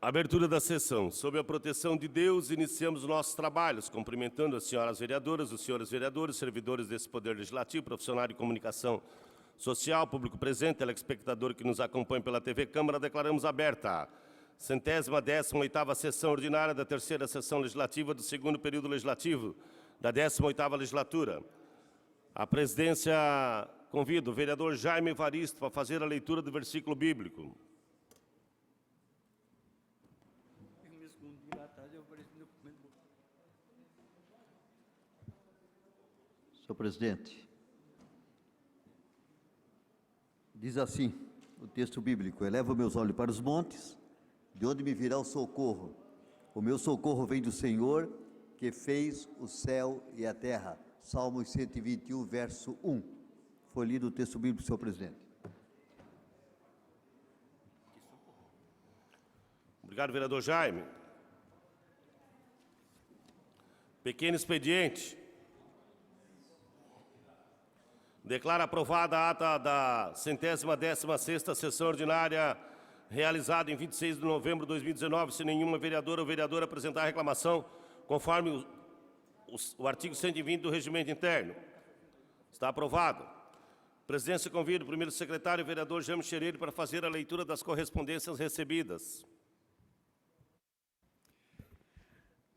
Abertura da sessão. Sob a proteção de Deus, iniciamos os nossos trabalhos, cumprimentando as senhoras vereadoras, os senhores vereadores, servidores desse Poder Legislativo, profissionais de comunicação social, público presente, telespectador que nos acompanha pela TV Câmara. Declaramos aberta a 118ª sessão ordinária da terceira sessão legislativa do segundo período legislativo da 18ª legislatura. A presidência convida o vereador Jaime Evaristo para fazer a leitura do versículo bíblico. Senhor presidente, diz assim o texto bíblico: elevo meus olhos para os montes, de onde me virá o socorro? O meu socorro vem do Senhor, que fez o céu e a terra. Salmos 121, verso 1. Foi lido o texto bíblico, senhor presidente. Obrigado, vereador Jaime. Pequeno expediente. Declara aprovada a ata da 116ª sessão ordinária realizada em 26 de novembro de 2019, sem nenhuma vereadora ou vereador apresentar reclamação, conforme o artigo 120 do Regimento Interno. Está aprovado. A presidência convida o primeiro secretário, o vereador Jaime Chereiro, para fazer a leitura das correspondências recebidas.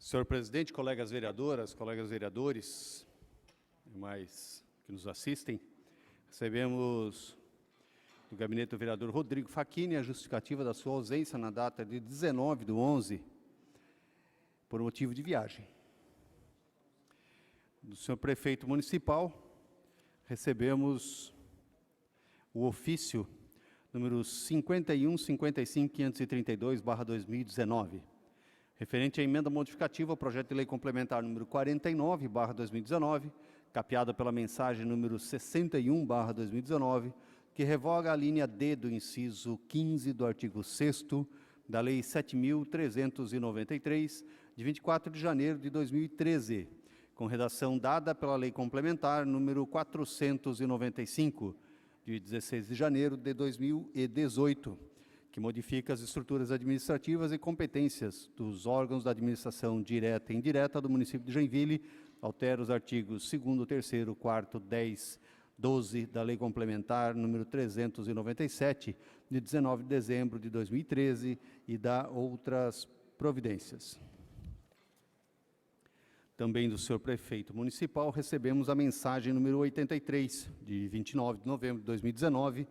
Senhor presidente, colegas vereadoras, colegas vereadores, demais que nos assistem, recebemos do gabinete do vereador Rodrigo Facchini a justificativa da sua ausência na data de 19/11 por motivo de viagem. Do senhor prefeito municipal, recebemos o ofício número 51.55.532/2019, referente à emenda modificativa ao projeto de lei complementar número 49/2019, capeada pela mensagem número 61/2019, que revoga a linha D do inciso 15 do artigo 6º da Lei 7.393, de 24 de janeiro de 2013, com redação dada pela Lei Complementar número 495, de 16 de janeiro de 2018, que modifica as estruturas administrativas e competências dos órgãos da administração direta e indireta do município de Joinville, altera os artigos 2º, 3º, 4º, 10, 12 da Lei Complementar número 397, de 19 de dezembro de 2013, e dá outras providências. Também do senhor prefeito municipal, recebemos a mensagem número 83, de 29 de novembro de 2019,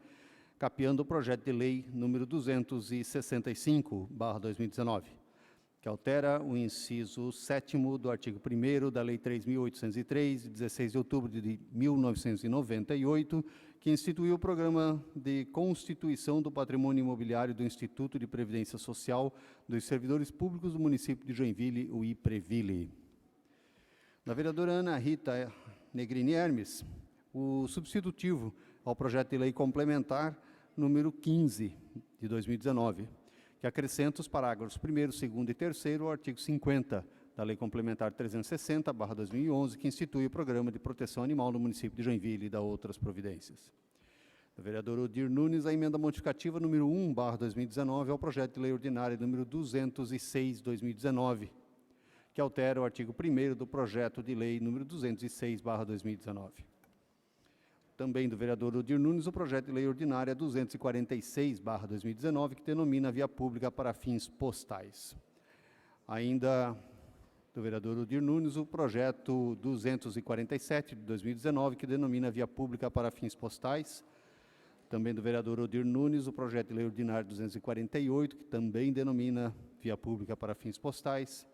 capeando o projeto de lei número 265/2019, que altera o inciso 7º do artigo 1º da Lei 3.803, de 16 de outubro de 1998, que instituiu o Programa de Constituição do Patrimônio Imobiliário do Instituto de Previdência Social dos Servidores Públicos do município de Joinville, o IPREVILE. Da vereadora Ana Rita Negrini Hermes, o substitutivo ao projeto de lei complementar número 15 de 2019, que acrescenta os parágrafos 1º, 2º e 3º ao artigo 50 da Lei Complementar 360/2011, que institui o Programa de Proteção Animal no município de Joinville e dá outras providências. Do vereador Odir Nunes, a emenda modificativa número 1/2019 ao projeto de lei ordinária número 206/2019, que altera o artigo 1º do projeto de lei número 206/2019. Também do vereador Odir Nunes, o projeto de lei ordinária 246/2019, que denomina via pública para fins postais. Ainda do vereador Odir Nunes, o projeto 247 de 2019, que denomina via pública para fins postais. Também do vereador Odir Nunes, o projeto de lei ordinária 248, que também denomina via pública para fins postais.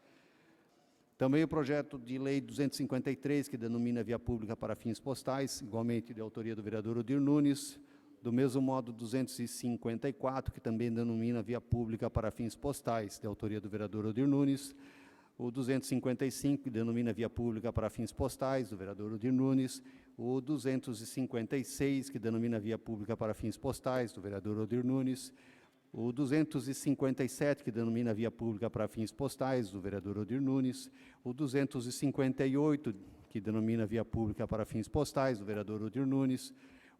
Também o projeto de lei 253, que denomina via pública para fins postais, igualmente de autoria do vereador Odir Nunes. Do mesmo modo, 254, que também denomina via pública para fins postais, de autoria do vereador Odir Nunes. O 255, que denomina via pública para fins postais, do vereador Odir Nunes. O 256, que denomina via pública para fins postais, do vereador Odir Nunes. O 257, que denomina via pública para fins postais, do vereador Odir Nunes. O 258, que denomina via pública para fins postais, do vereador Odir Nunes.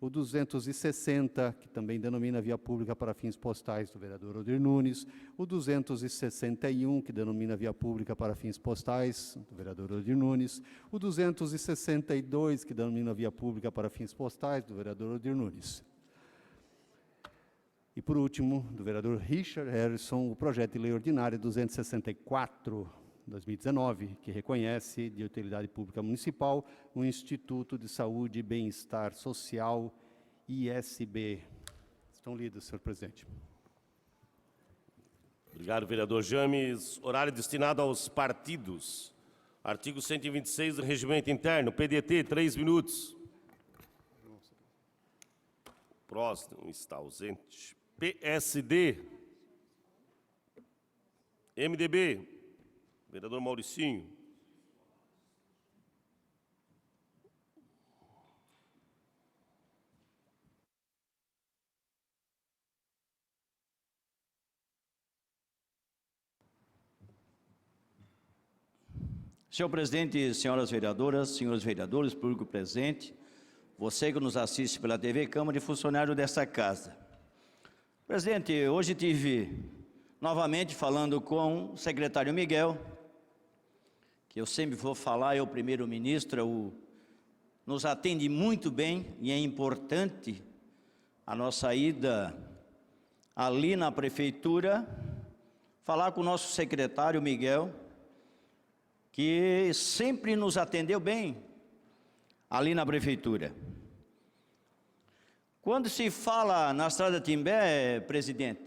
o 260, que também denomina via pública para fins postais, do vereador Odir Nunes, o 261, que denomina via pública para fins postais, do vereador Odir Nunes, o 262, que denomina via pública para fins postais, do vereador Odir Nunes. E, por último, do vereador Richard Harrison, o projeto de lei ordinária 264, 2019, que reconhece de utilidade pública municipal o Instituto de Saúde e Bem-Estar Social, ISB. Estão lidos, senhor presidente. Obrigado, vereador James. Horário destinado aos partidos. Artigo 126 do Regimento Interno, PDT, 3 minutos. Próximo está ausente. PSD. MDB. Vereador Mauricinho. Senhor presidente, senhoras vereadoras, senhores vereadores, público presente, você que nos assiste pela TV Câmara e funcionário desta casa. Presidente, hoje tive novamente falando com o secretário Miguel, que eu sempre vou falar, é o primeiro-ministro, nos atende muito bem e é importante a nossa ida ali na prefeitura, falar com o nosso secretário Miguel, que sempre nos atendeu bem ali na prefeitura. Quando se fala na Estrada Timbé, presidente,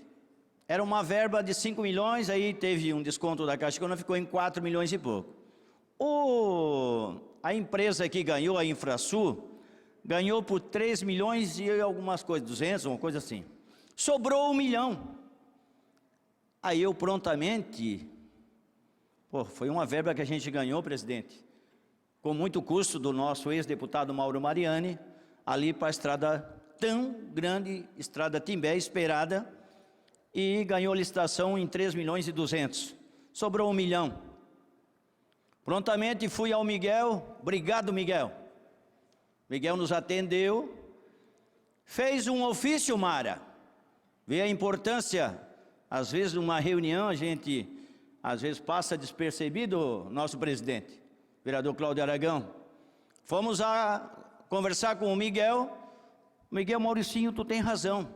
era uma verba de 5 milhões, aí teve um desconto da Caixa Econômica, ficou em 4 milhões e pouco. A empresa que ganhou, a Infrasul, ganhou por 3 milhões e algumas coisas, 200, uma coisa assim. Sobrou 1 milhão. Aí eu prontamente, foi uma verba que a gente ganhou, presidente, com muito custo do nosso ex-deputado Mauro Mariani, ali para a estrada tão grande, Estrada Timbé, esperada, e ganhou licitação em 3 milhões e 200. Sobrou 1 milhão. Prontamente fui ao Miguel, obrigado Miguel. Miguel nos atendeu, fez um ofício, Mara. Vê a importância, às vezes numa reunião a gente, às vezes passa despercebido, nosso presidente, vereador Cláudio Aragão. Fomos a conversar com o Miguel, Mauricinho, tu tem razão.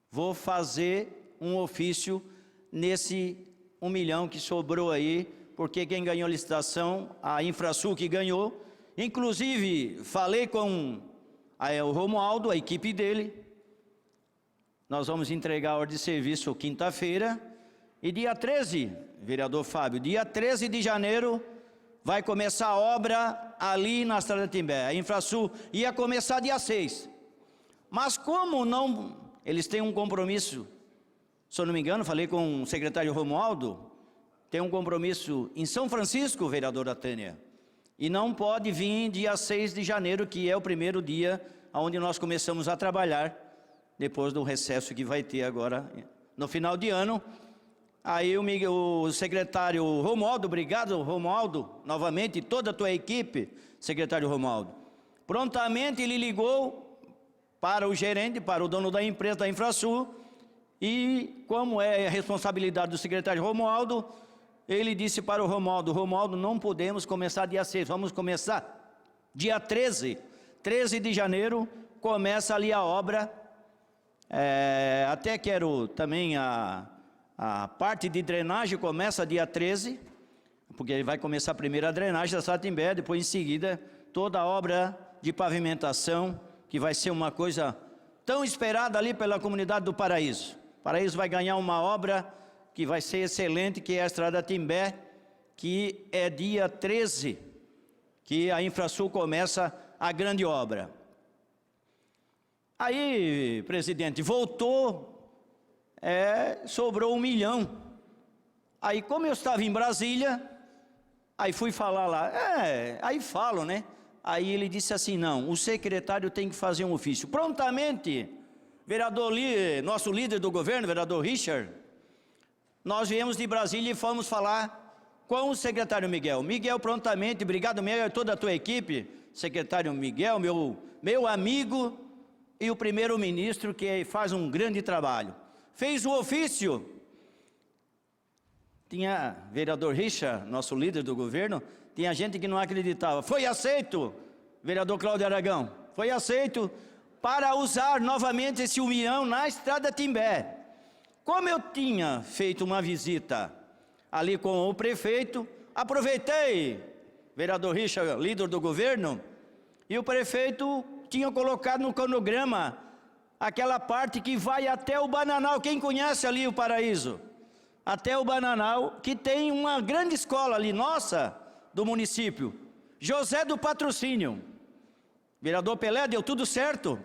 Vou fazer um ofício nesse 1 milhão que sobrou aí, porque quem ganhou a licitação, a Infrasul que ganhou, inclusive falei com o Romualdo, a equipe dele, nós vamos entregar a ordem de serviço quinta-feira, e dia 13, vereador Fábio, dia 13 de janeiro, vai começar a obra ali na Estrada Timbé. A Infrasul ia começar dia 6, mas como não, eles têm um compromisso, se eu não me engano, falei com o secretário Romualdo, tem um compromisso em São Francisco, vereadora Tânia, e não pode vir dia 6 de janeiro, que é o primeiro dia onde nós começamos a trabalhar, depois do recesso que vai ter agora, no final de ano. Aí o secretário Romualdo, obrigado Romualdo, novamente, toda a tua equipe, secretário Romualdo, prontamente ele ligou para o gerente, para o dono da empresa da Infrasul, e como é a responsabilidade do secretário Romualdo, ele disse para o Romualdo, não podemos começar dia 6, vamos começar dia 13 de janeiro, começa ali a obra, até quero também a parte de drenagem começa dia 13, porque ele vai começar primeiro a drenagem da Estrada Timbé, depois em seguida toda a obra de pavimentação, que vai ser uma coisa tão esperada ali pela comunidade do Paraíso. O Paraíso vai ganhar uma obra que vai ser excelente, que é a Estrada Timbé, que é dia 13, que a Infrasul começa a grande obra. Aí, presidente, voltou, sobrou 1 milhão. Aí, como eu estava em Brasília, aí fui falar lá, aí falo, né? Aí ele disse assim, não, o secretário tem que fazer um ofício. Prontamente, vereador nosso líder do governo, vereador Richard, nós viemos de Brasília e fomos falar com o secretário Miguel. Miguel prontamente, obrigado Miguel e toda a tua equipe, secretário Miguel, meu amigo, e o primeiro-ministro, que faz um grande trabalho. Fez o ofício. Tinha vereador Richa, nosso líder do governo, tinha gente que não acreditava. Foi aceito, vereador Cláudio Aragão, foi aceito para usar novamente esse 1 milhão na Estrada Timbé. Como eu tinha feito uma visita ali com o prefeito, aproveitei, vereador Richa, líder do governo, e o prefeito tinha colocado no cronograma aquela parte que vai até o Bananal. Quem conhece ali o Paraíso? Até o Bananal, que tem uma grande escola ali, nossa, do município, José do Patrocínio. Vereador Pelé, deu tudo certo.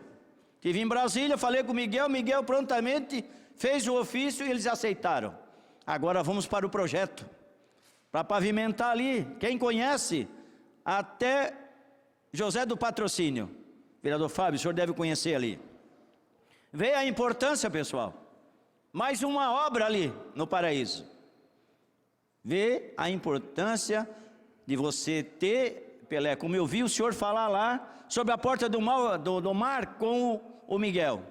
Estive em Brasília, falei com o Miguel prontamente fez o ofício e eles aceitaram. Agora vamos para o projeto, para pavimentar ali. Quem conhece, até José do Patrocínio. Vereador Fábio, o senhor deve conhecer ali. Vê a importância, pessoal. Mais uma obra ali no Paraíso. Vê a importância de você ter, Pelé, como eu vi o senhor falar lá, sobre a porta do mar com o Miguel.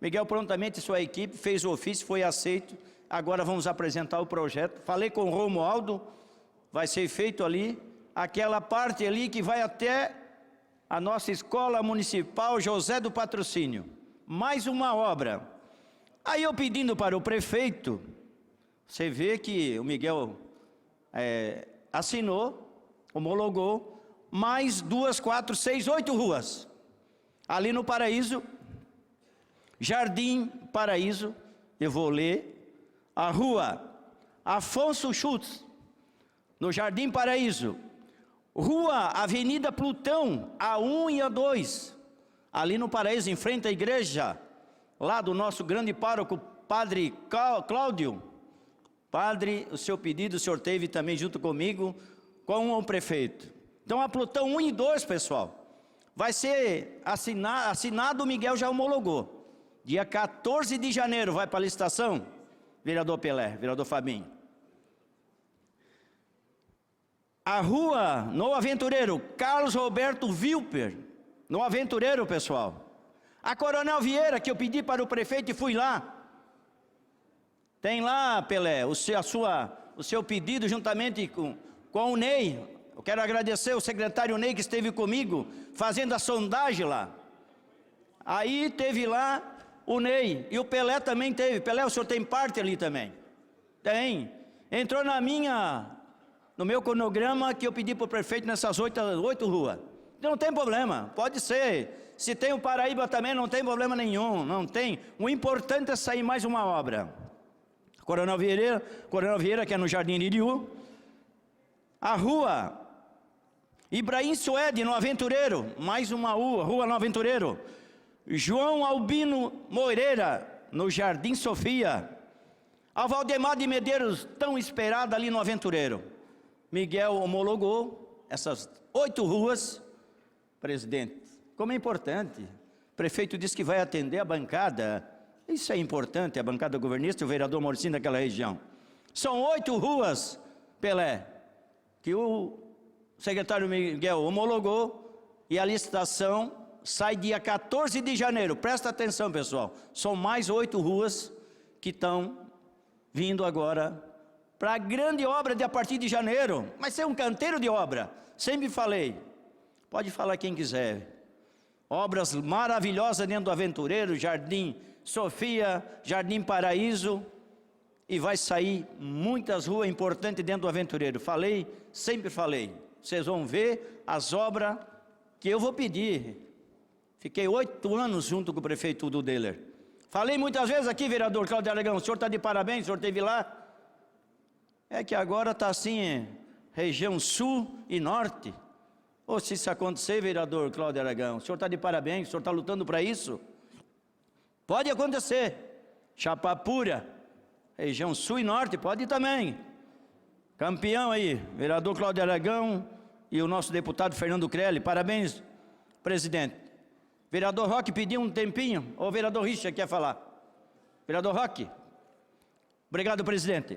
Miguel prontamente, sua equipe, fez o ofício, foi aceito. Agora vamos apresentar o projeto. Falei com o Romualdo, vai ser feito ali, aquela parte ali que vai até a nossa escola municipal José do Patrocínio. Mais uma obra. Aí eu pedindo para o prefeito, você vê que o Miguel assinou, homologou, mais 2, 4, 6, 8 ruas. Ali no Paraíso, Jardim Paraíso, eu vou ler, a rua Afonso Schutz, no Jardim Paraíso, rua Avenida Plutão, A1 e A2, ali no Paraíso, em frente à igreja, lá do nosso grande pároco, Padre Cláudio. Padre, o seu pedido o senhor teve também junto comigo, com o prefeito. Então a Plutão 1 e 2, pessoal, vai ser assinado, o Miguel já homologou. Dia 14 de janeiro vai para a licitação, vereador Pelé, vereador Fabinho. A rua no Aventureiro, Carlos Roberto Wilper, no Aventureiro, pessoal. A Coronel Vieira, que eu pedi para o prefeito e fui lá. Tem lá, Pelé, o seu pedido juntamente com o Ney. Eu quero agradecer o secretário Ney que esteve comigo, fazendo a sondagem lá. Aí teve lá o Ney, e o Pelé também teve. Pelé, o senhor tem parte ali também? Tem. Entrou no meu cronograma que eu pedi para o prefeito nessas 8 ruas. Então não tem problema, pode ser. Se tem o Paraíba também, não tem problema nenhum, não tem. O importante é sair mais uma obra. Coronel Vieira, que é no Jardim Iriú. A rua Ibrahim Suede, no Aventureiro, mais uma rua no Aventureiro. João Albino Moreira, no Jardim Sofia. A Valdemar de Medeiros, tão esperada ali no Aventureiro. Miguel homologou essas 8 ruas. Presidente, como é importante. O prefeito disse que vai atender a bancada. Isso é importante, a bancada governista e o vereador Mauricinho daquela região. São 8 ruas, Pelé, que o secretário Miguel homologou, e a licitação sai dia 14 de janeiro. Presta atenção, pessoal. São mais 8 ruas que estão vindo agora para a grande obra de a partir de janeiro. Mas é um canteiro de obra. Sempre falei. Pode falar quem quiser. Obras maravilhosas dentro do Aventureiro, Jardim Sofia, Jardim Paraíso. E vai sair muitas ruas importantes dentro do Aventureiro. Falei, sempre falei. Vocês vão ver as obras que eu vou pedir. Fiquei 8 anos junto com o prefeito Udo Deller. Falei muitas vezes aqui, vereador Cláudio Aragão, o senhor está de parabéns, o senhor esteve lá. É que agora está assim, região sul e norte. Ou se isso acontecer, vereador Cláudio Aragão, o senhor está de parabéns, o senhor está lutando para isso? Pode acontecer. Chapapura, região sul e norte, pode também. Campeão aí, vereador Cláudio Aragão e o nosso deputado Fernando Crelli. Parabéns, presidente. Vereador Roque pediu um tempinho, ou o vereador Richa quer falar? Vereador Roque. Obrigado, presidente.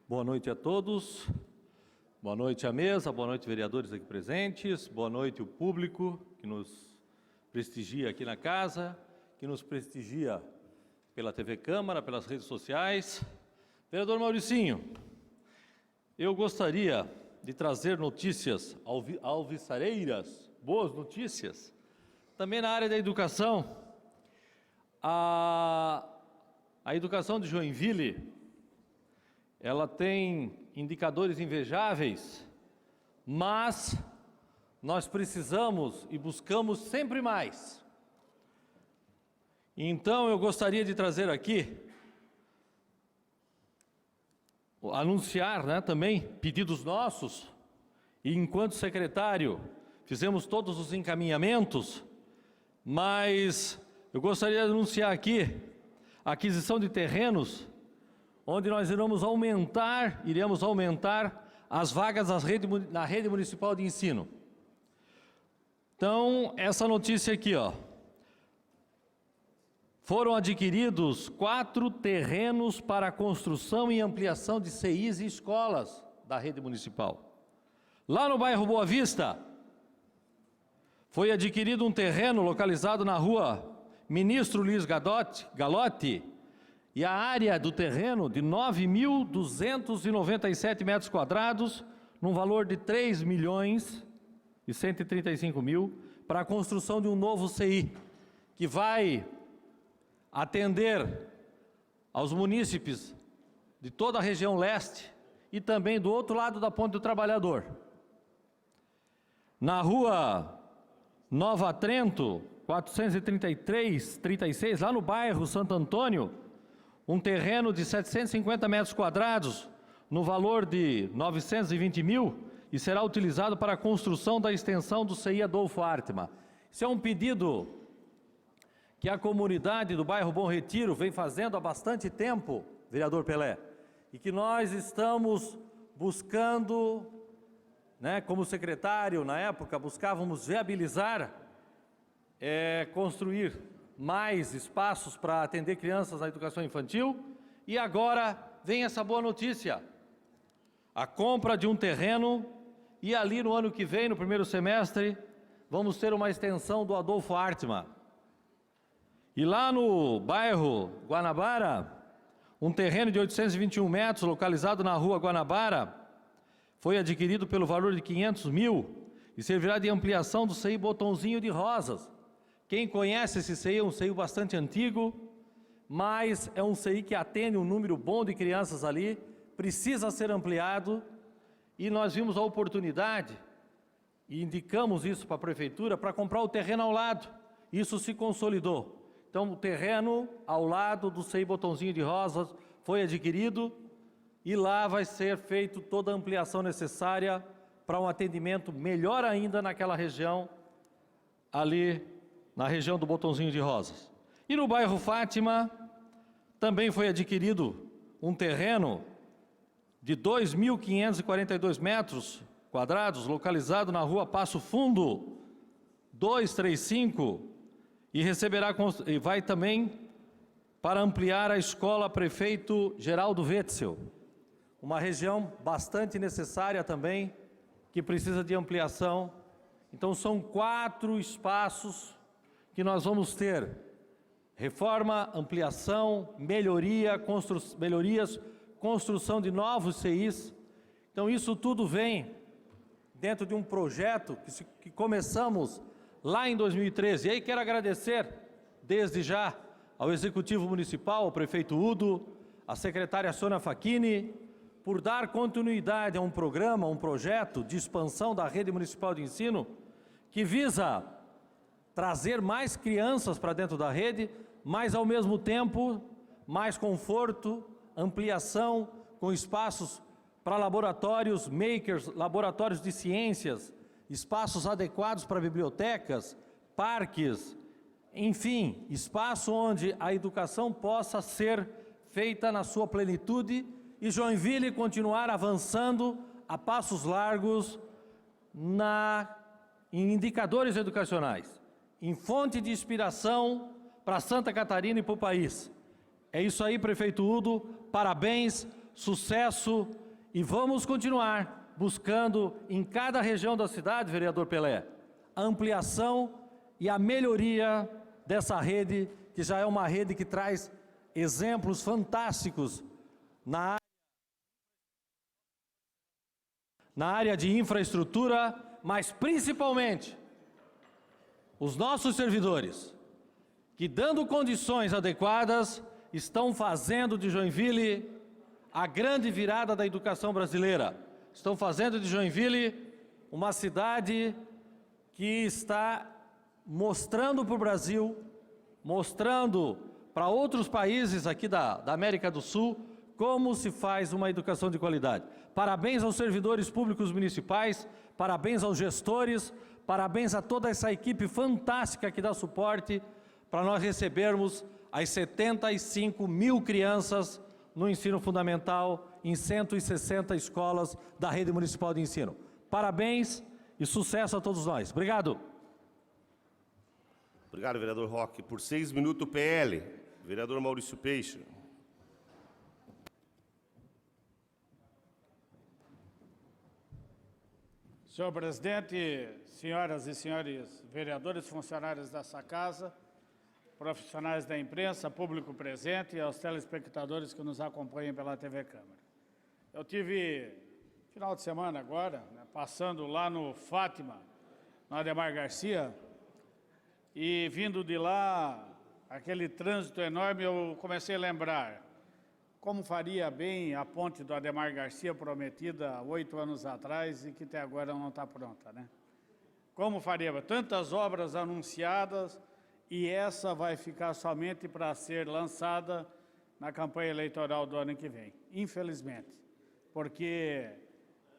Boa noite a todos, boa noite à mesa, boa noite vereadores aqui presentes, boa noite o público que nos prestigia aqui na casa, que nos prestigia pela TV Câmara, pelas redes sociais. Vereador Mauricinho, eu gostaria de trazer notícias alvissareiras, boas notícias, também na área da educação. A educação de Joinville, ela tem indicadores invejáveis, mas nós precisamos e buscamos sempre mais. Então eu gostaria de trazer aqui, anunciar, né, também pedidos nossos, e enquanto secretário fizemos todos os encaminhamentos, mas eu gostaria de anunciar aqui a aquisição de terrenos, onde nós iremos aumentar as vagas na rede municipal de ensino. Então, essa notícia aqui, ó. Foram adquiridos 4 terrenos para a construção e ampliação de CIs e escolas da rede municipal. Lá no bairro Boa Vista, foi adquirido um terreno localizado na rua Ministro Luiz Galotti, e a área do terreno de 9.297 metros quadrados, num valor de 3.135.000, para a construção de um novo CI, que vai atender aos munícipes de toda a região leste e também do outro lado da Ponte do Trabalhador. Na rua Nova Trento, 433-36, lá no bairro Santo Antônio, um terreno de 750 metros quadrados, no valor de 920.000, e será utilizado para a construção da extensão do CI Adolfo Artman. Isso é um pedido que a comunidade do bairro Bom Retiro vem fazendo há bastante tempo, vereador Pelé, e que nós estamos buscando, né, como secretário, na época, buscávamos viabilizar, construir mais espaços para atender crianças na educação infantil, e agora vem essa boa notícia, a compra de um terreno, e ali no ano que vem, no primeiro semestre, vamos ter uma extensão do Adolfo Artman. E lá no bairro Guanabara, um terreno de 821 metros, localizado na rua Guanabara, foi adquirido pelo valor de 500.000 e servirá de ampliação do CI Botãozinho de Rosas. Quem conhece esse CI é um CI bastante antigo, mas é um CI que atende um número bom de crianças ali, precisa ser ampliado, e nós vimos a oportunidade, e indicamos isso para a prefeitura, para comprar o terreno ao lado. Isso se consolidou. Então, o terreno ao lado do CI Botãozinho de Rosas foi adquirido, e lá vai ser feita toda a ampliação necessária para um atendimento melhor ainda naquela região, ali na região do Botãozinho de Rosas. E no bairro Fátima, também foi adquirido um terreno de 2.542 metros quadrados, localizado na rua Passo Fundo, 235, e vai também para ampliar a escola Prefeito Geraldo Wetzel, uma região bastante necessária também, que precisa de ampliação. Então são 4 espaços que nós vamos ter: reforma, ampliação, melhorias, construção de novos CIs. Então isso tudo vem dentro de um projeto que começamos lá em 2013. E aí quero agradecer desde já ao Executivo Municipal, ao Prefeito Udo, à Secretária Sônia Facchini, por dar continuidade a um programa, um projeto de expansão da rede municipal de ensino, que visa trazer mais crianças para dentro da rede, mas ao mesmo tempo mais conforto, ampliação, com espaços para laboratórios makers, laboratórios de ciências, espaços adequados para bibliotecas, parques, enfim, espaço onde a educação possa ser feita na sua plenitude, e Joinville continuar avançando a passos largos em indicadores educacionais, em fonte de inspiração para Santa Catarina e para o país. É isso aí, Prefeito Udo, parabéns, sucesso e vamos continuar buscando em cada região da cidade, vereador Pelé, a ampliação e a melhoria dessa rede, que já é uma rede que traz exemplos fantásticos na área de infraestrutura, mas principalmente os nossos servidores, que dando condições adequadas, estão fazendo de Joinville a grande virada da educação brasileira. Estão fazendo de Joinville uma cidade que está mostrando para o Brasil, mostrando para outros países aqui da América do Sul, como se faz uma educação de qualidade. Parabéns aos servidores públicos municipais, parabéns aos gestores, parabéns a toda essa equipe fantástica que dá suporte para nós recebermos as 75 mil crianças no ensino fundamental em 160 escolas da rede municipal de ensino. Parabéns e sucesso a todos nós. Obrigado. Obrigado, vereador Roque. Por 6 minutos, o PL. Vereador Maurício Peixe. Senhor presidente, senhoras e senhores vereadores, funcionários dessa casa, profissionais da imprensa, público presente e aos telespectadores que nos acompanham pela TV Câmara. Eu tive, final de semana agora, passando lá no Fátima, no Ademar Garcia, e vindo de lá, aquele trânsito enorme, eu comecei a lembrar como faria bem a ponte do Ademar Garcia, prometida 8 anos atrás e que até agora não está pronta, né? Como faria? Tantas obras anunciadas e essa vai ficar somente para ser lançada na campanha eleitoral do ano que vem, infelizmente, porque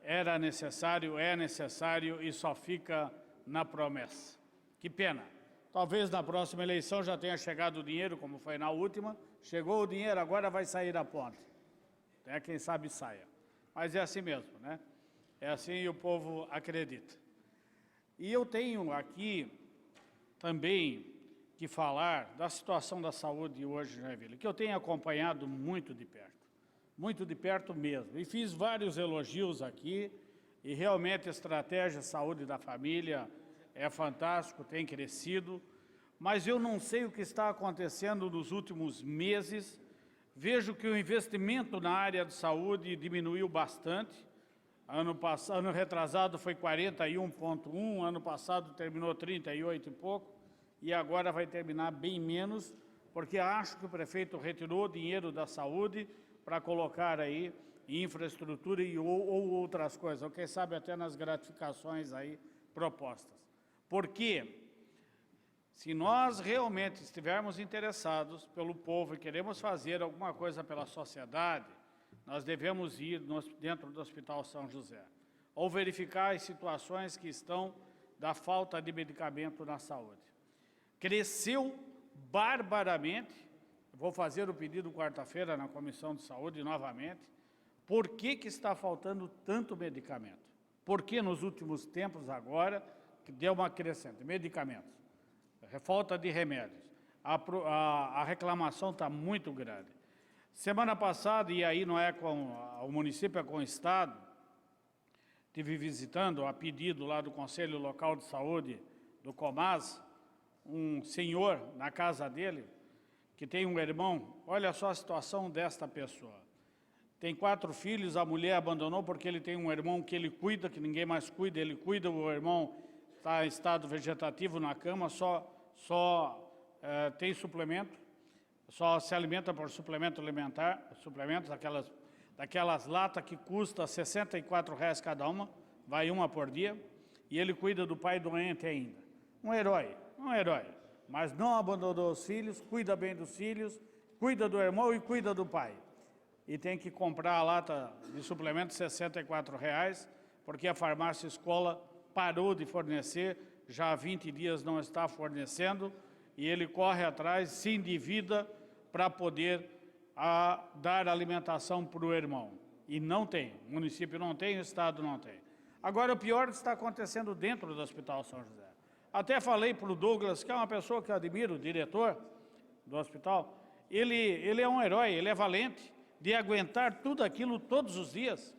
era necessário, é necessário e só fica na promessa. Que pena. Talvez na próxima eleição já tenha chegado o dinheiro, como foi na última. Chegou o dinheiro, agora vai sair a ponte. Quem sabe saia. Mas é assim mesmo, né? É assim e o povo acredita. E eu tenho aqui também que falar da situação da saúde hoje em Joinville, que eu tenho acompanhado muito de perto mesmo. E fiz vários elogios aqui, e realmente a estratégia saúde da família é fantástico, tem crescido, mas eu não sei o que está acontecendo nos últimos meses. Vejo que o investimento na área de saúde diminuiu bastante. Ano retrasado foi 41,1, ano passado terminou 38 e pouco, e agora vai terminar bem menos, porque acho que o prefeito retirou dinheiro da saúde para colocar aí em infraestrutura ou outras coisas, ou quem sabe até nas gratificações aí propostas. Porque se nós realmente estivermos interessados pelo povo e queremos fazer alguma coisa pela sociedade, nós devemos ir dentro do Hospital São José, ou verificar as situações que estão da falta de medicamento na saúde. Cresceu barbaramente, vou fazer o pedido quarta-feira na Comissão de Saúde novamente, por que está faltando tanto medicamento? Por que nos últimos tempos agora que deu uma crescente? Medicamentos, falta de remédios, a reclamação está muito grande. Semana passada, e aí não é com o município, é com o Estado, estive visitando, a pedido lá do Conselho Local de Saúde, do Comas, um senhor na casa dele, que tem um irmão, olha só a situação desta pessoa. Tem 4 filhos, a mulher abandonou porque ele tem um irmão que ele cuida, que ninguém mais cuida, ele cuida, o irmão está em estado vegetativo na cama, só tem suplemento, só se alimenta por suplemento alimentar, suplementos, daquelas latas que custa R$ 64,00 cada uma, vai uma por dia, e ele cuida do pai doente ainda. Um herói, mas não abandonou os filhos, cuida bem dos filhos, cuida do irmão e cuida do pai. E tem que comprar a lata de suplemento R$ 64,00, porque a farmácia escola parou de fornecer, já há 20 dias não está fornecendo, e ele corre atrás, se endivida para poder dar alimentação para o irmão. E não tem, o município não tem, o Estado não tem. Agora, o pior está acontecendo dentro do Hospital São José. Até falei para o Douglas, que é uma pessoa que eu admiro, o diretor do hospital, ele é um herói, ele é valente, de aguentar tudo aquilo todos os dias,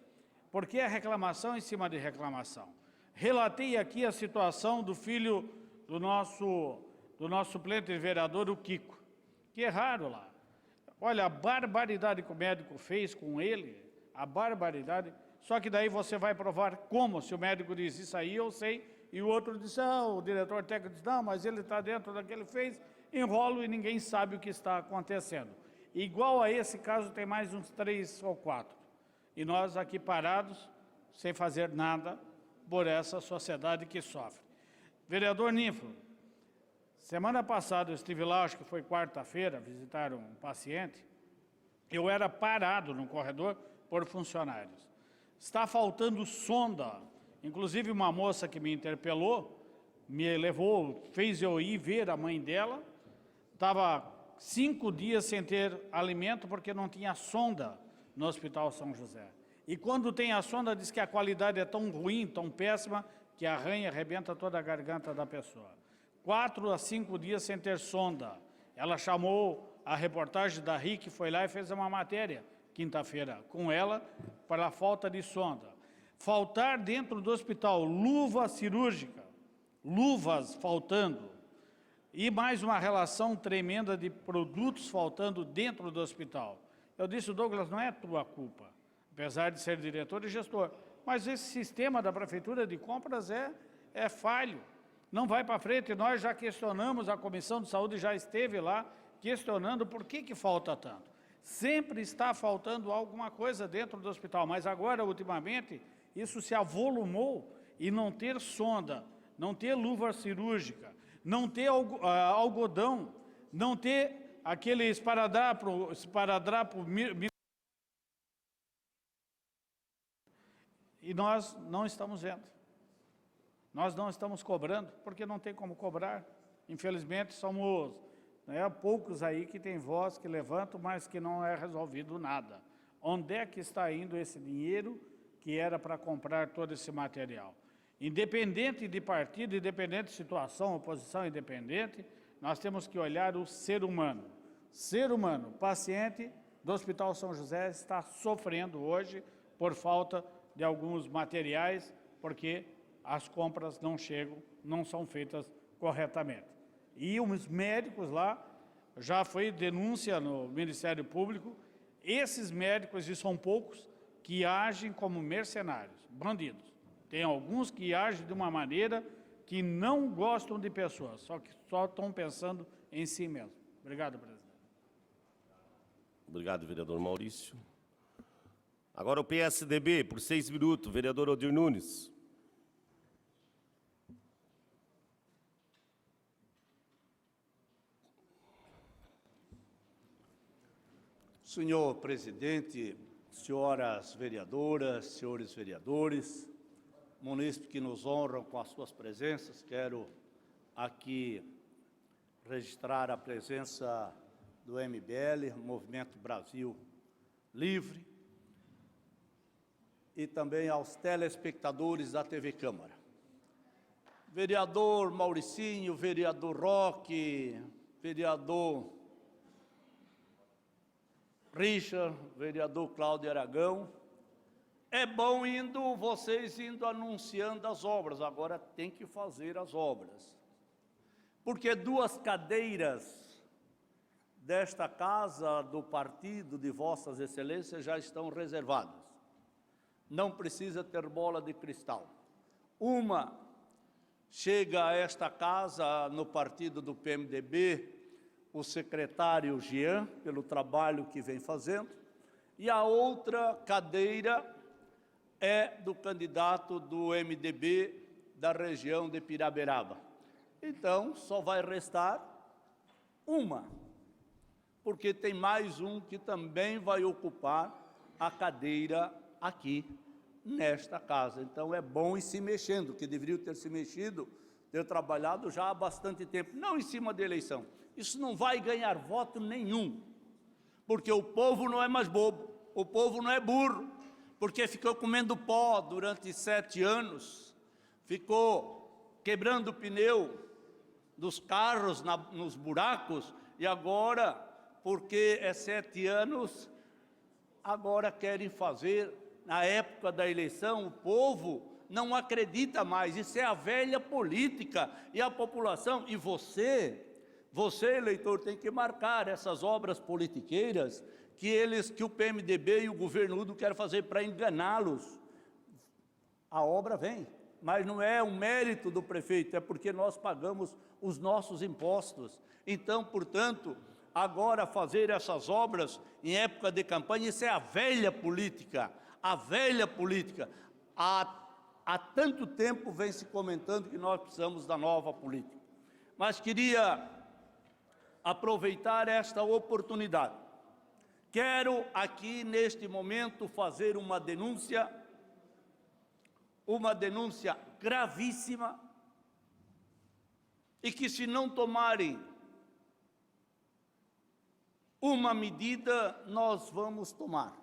porque é reclamação em cima de reclamação. Relatei aqui a situação do filho do nosso suplente de vereador, o Kiko, que é raro lá. Olha, a barbaridade que o médico fez com ele, a barbaridade, só que daí você vai provar como, se o médico diz isso aí, eu sei, e o outro diz, o diretor técnico diz, não, mas ele está dentro daquele fez, enrolo e ninguém sabe o que está acontecendo. Igual a esse caso tem mais uns 3 ou 4. E nós aqui parados, sem fazer nada, por essa sociedade que sofre. Vereador Ninfo, semana passada eu estive lá, acho que foi quarta-feira, visitar um paciente. Eu era parado no corredor por funcionários. Está faltando sonda. Inclusive uma moça que me interpelou, me levou, fez eu ir ver a mãe dela. Estava 5 dias sem ter alimento porque não tinha sonda no Hospital São José. E quando tem a sonda, diz que a qualidade é tão ruim, tão péssima, que arranha e arrebenta toda a garganta da pessoa. 4 a 5 dias sem ter sonda. Ela chamou a reportagem da RIC, foi lá e fez uma matéria, quinta-feira, com ela, para a falta de sonda. Faltar dentro do hospital, luva cirúrgica, luvas faltando, e mais uma relação tremenda de produtos faltando dentro do hospital. Eu disse, Douglas, não é tua culpa, apesar de ser diretor e gestor, mas esse sistema da Prefeitura de Compras é falho, não vai para frente. Nós já questionamos, a Comissão de Saúde já esteve lá, questionando por que falta tanto. Sempre está faltando alguma coisa dentro do hospital, mas agora, ultimamente, isso se avolumou e não ter sonda, não ter luva cirúrgica, não ter algodão, não ter aquele esparadrapo e nós não estamos vendo. Nós não estamos cobrando, porque não tem como cobrar. Infelizmente, somos poucos aí que têm voz, que levantam, mas que não é resolvido nada. Onde é que está indo esse dinheiro que era para comprar todo esse material? Independente de partido, independente de situação, oposição independente, nós temos que olhar o ser humano. Ser humano, paciente do Hospital São José está sofrendo hoje por falta de alguns materiais, porque as compras não chegam, não são feitas corretamente. E os médicos lá, já foi denúncia no Ministério Público, esses médicos, e são poucos, que agem como mercenários, bandidos. Tem alguns que agem de uma maneira que não gostam de pessoas, só que só estão pensando em si mesmo. Obrigado, presidente. Obrigado, vereador Maurício. Agora o PSDB, por 6 minutos, vereador Odir Nunes. Senhor presidente, senhoras vereadoras, senhores vereadores, munícipes que nos honram com as suas presenças, quero aqui registrar a presença do MBL, Movimento Brasil Livre, e também aos telespectadores da TV Câmara. Vereador Mauricinho, vereador Roque, vereador Richard, vereador Cláudio Aragão, é bom vocês indo anunciando as obras, agora tem que fazer as obras. Porque 2 cadeiras desta casa do partido de Vossas Excelências já estão reservadas. Não precisa ter bola de cristal. Uma chega a esta casa no partido do PMDB, o secretário Jean, pelo trabalho que vem fazendo, e a outra cadeira é do candidato do MDB da região de Piraberaba. Então, só vai restar uma, porque tem mais um que também vai ocupar a cadeira aqui, nesta casa. Então, é bom ir se mexendo, que deveria ter se mexido, ter trabalhado já há bastante tempo, não em cima da eleição. Isso não vai ganhar voto nenhum, porque o povo não é mais bobo, o povo não é burro, porque ficou comendo pó durante 7 anos, ficou quebrando o pneu dos carros nos buracos, e agora, porque é 7 anos, agora querem fazer, na época da eleição, o povo não acredita mais, isso é a velha política, e a população, e você, eleitor, tem que marcar essas obras politiqueiras que o PMDB e o governo Udo querem fazer para enganá-los. A obra vem, mas não é um mérito do prefeito, é porque nós pagamos os nossos impostos. Então, portanto, agora fazer essas obras em época de campanha, isso é a velha política, a velha política. Há tanto tempo vem se comentando que nós precisamos da nova política. Mas queria aproveitar esta oportunidade. Quero aqui, neste momento, fazer uma denúncia gravíssima, e que, se não tomarem uma medida, nós vamos tomar.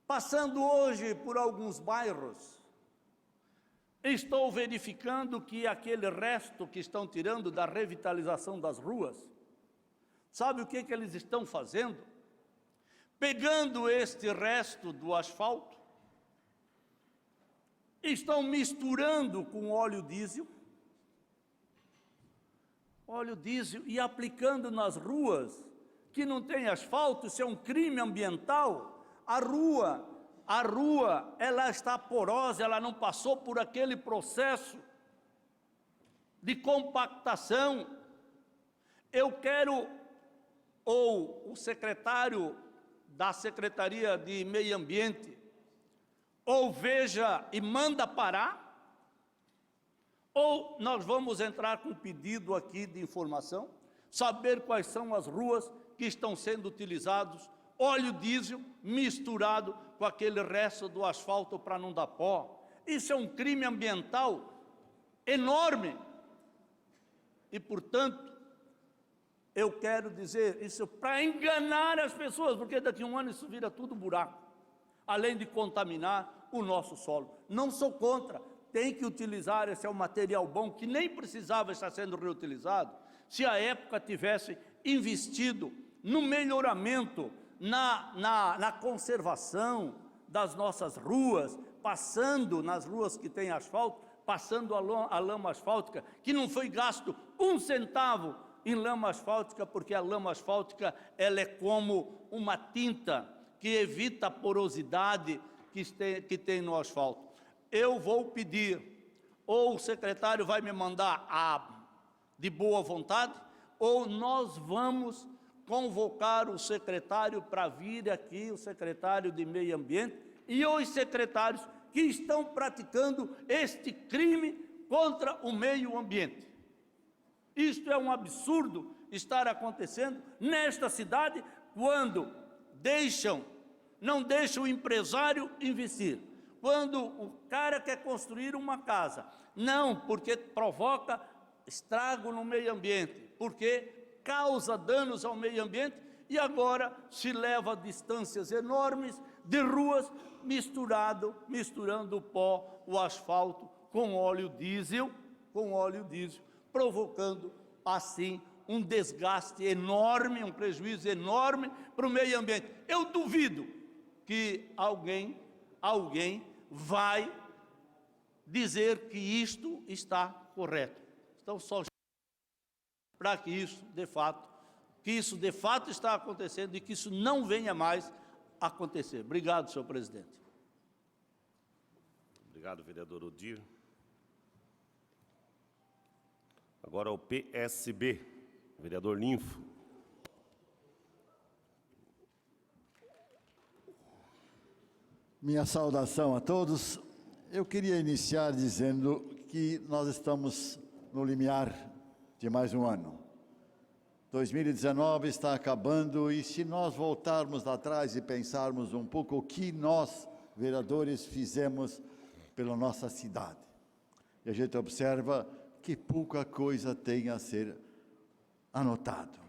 Passando hoje por alguns bairros, estou verificando que aquele resto que estão tirando da revitalização das ruas, sabe o que eles estão fazendo? Pegando este resto do asfalto, estão misturando com óleo diesel e aplicando nas ruas que não tem asfalto. Isso é um crime ambiental. A rua, ela está porosa, ela não passou por aquele processo de compactação. Eu quero, ou o secretário da Secretaria de Meio Ambiente, ou veja e manda parar, ou nós vamos entrar com um pedido aqui de informação, saber quais são as ruas que estão sendo utilizados óleo diesel misturado com aquele resto do asfalto para não dar pó. Isso é um crime ambiental enorme. E, portanto, eu quero dizer isso para enganar as pessoas, porque daqui a um ano isso vira tudo buraco, além de contaminar o nosso solo. Não sou contra, tem que utilizar, esse é um material bom, que nem precisava estar sendo reutilizado, se a época tivesse investido no melhoramento, na conservação das nossas ruas, passando nas ruas que têm asfalto, passando a lama asfáltica, que não foi gasto 1 centavo em lama asfáltica, porque a lama asfáltica ela é como uma tinta que evita a porosidade que tem no asfalto. Eu vou pedir, ou o secretário vai me mandar de boa vontade, ou nós vamos convocar o secretário para vir aqui, o secretário de Meio Ambiente, e os secretários que estão praticando este crime contra o meio ambiente. Isto é um absurdo estar acontecendo nesta cidade, quando não deixam o empresário investir, quando o cara quer construir uma casa, não, porque provoca estrago no meio ambiente, porque causa danos ao meio ambiente, e agora se leva a distâncias enormes de ruas, misturando o pó, o asfalto, com óleo diesel, provocando assim um desgaste enorme, um prejuízo enorme para o meio ambiente. Eu duvido que alguém vai dizer que isto está correto. Então, só para que isso de fato está acontecendo e que isso não venha mais a acontecer. Obrigado, senhor presidente. Obrigado, vereador Odir. Agora o PSB, vereador Linfo. Minha saudação a todos. Eu queria iniciar dizendo que nós estamos no limiar de mais um ano. 2019 está acabando, e se nós voltarmos atrás e pensarmos um pouco o que nós, vereadores, fizemos pela nossa cidade, e a gente observa que pouca coisa tem a ser anotado.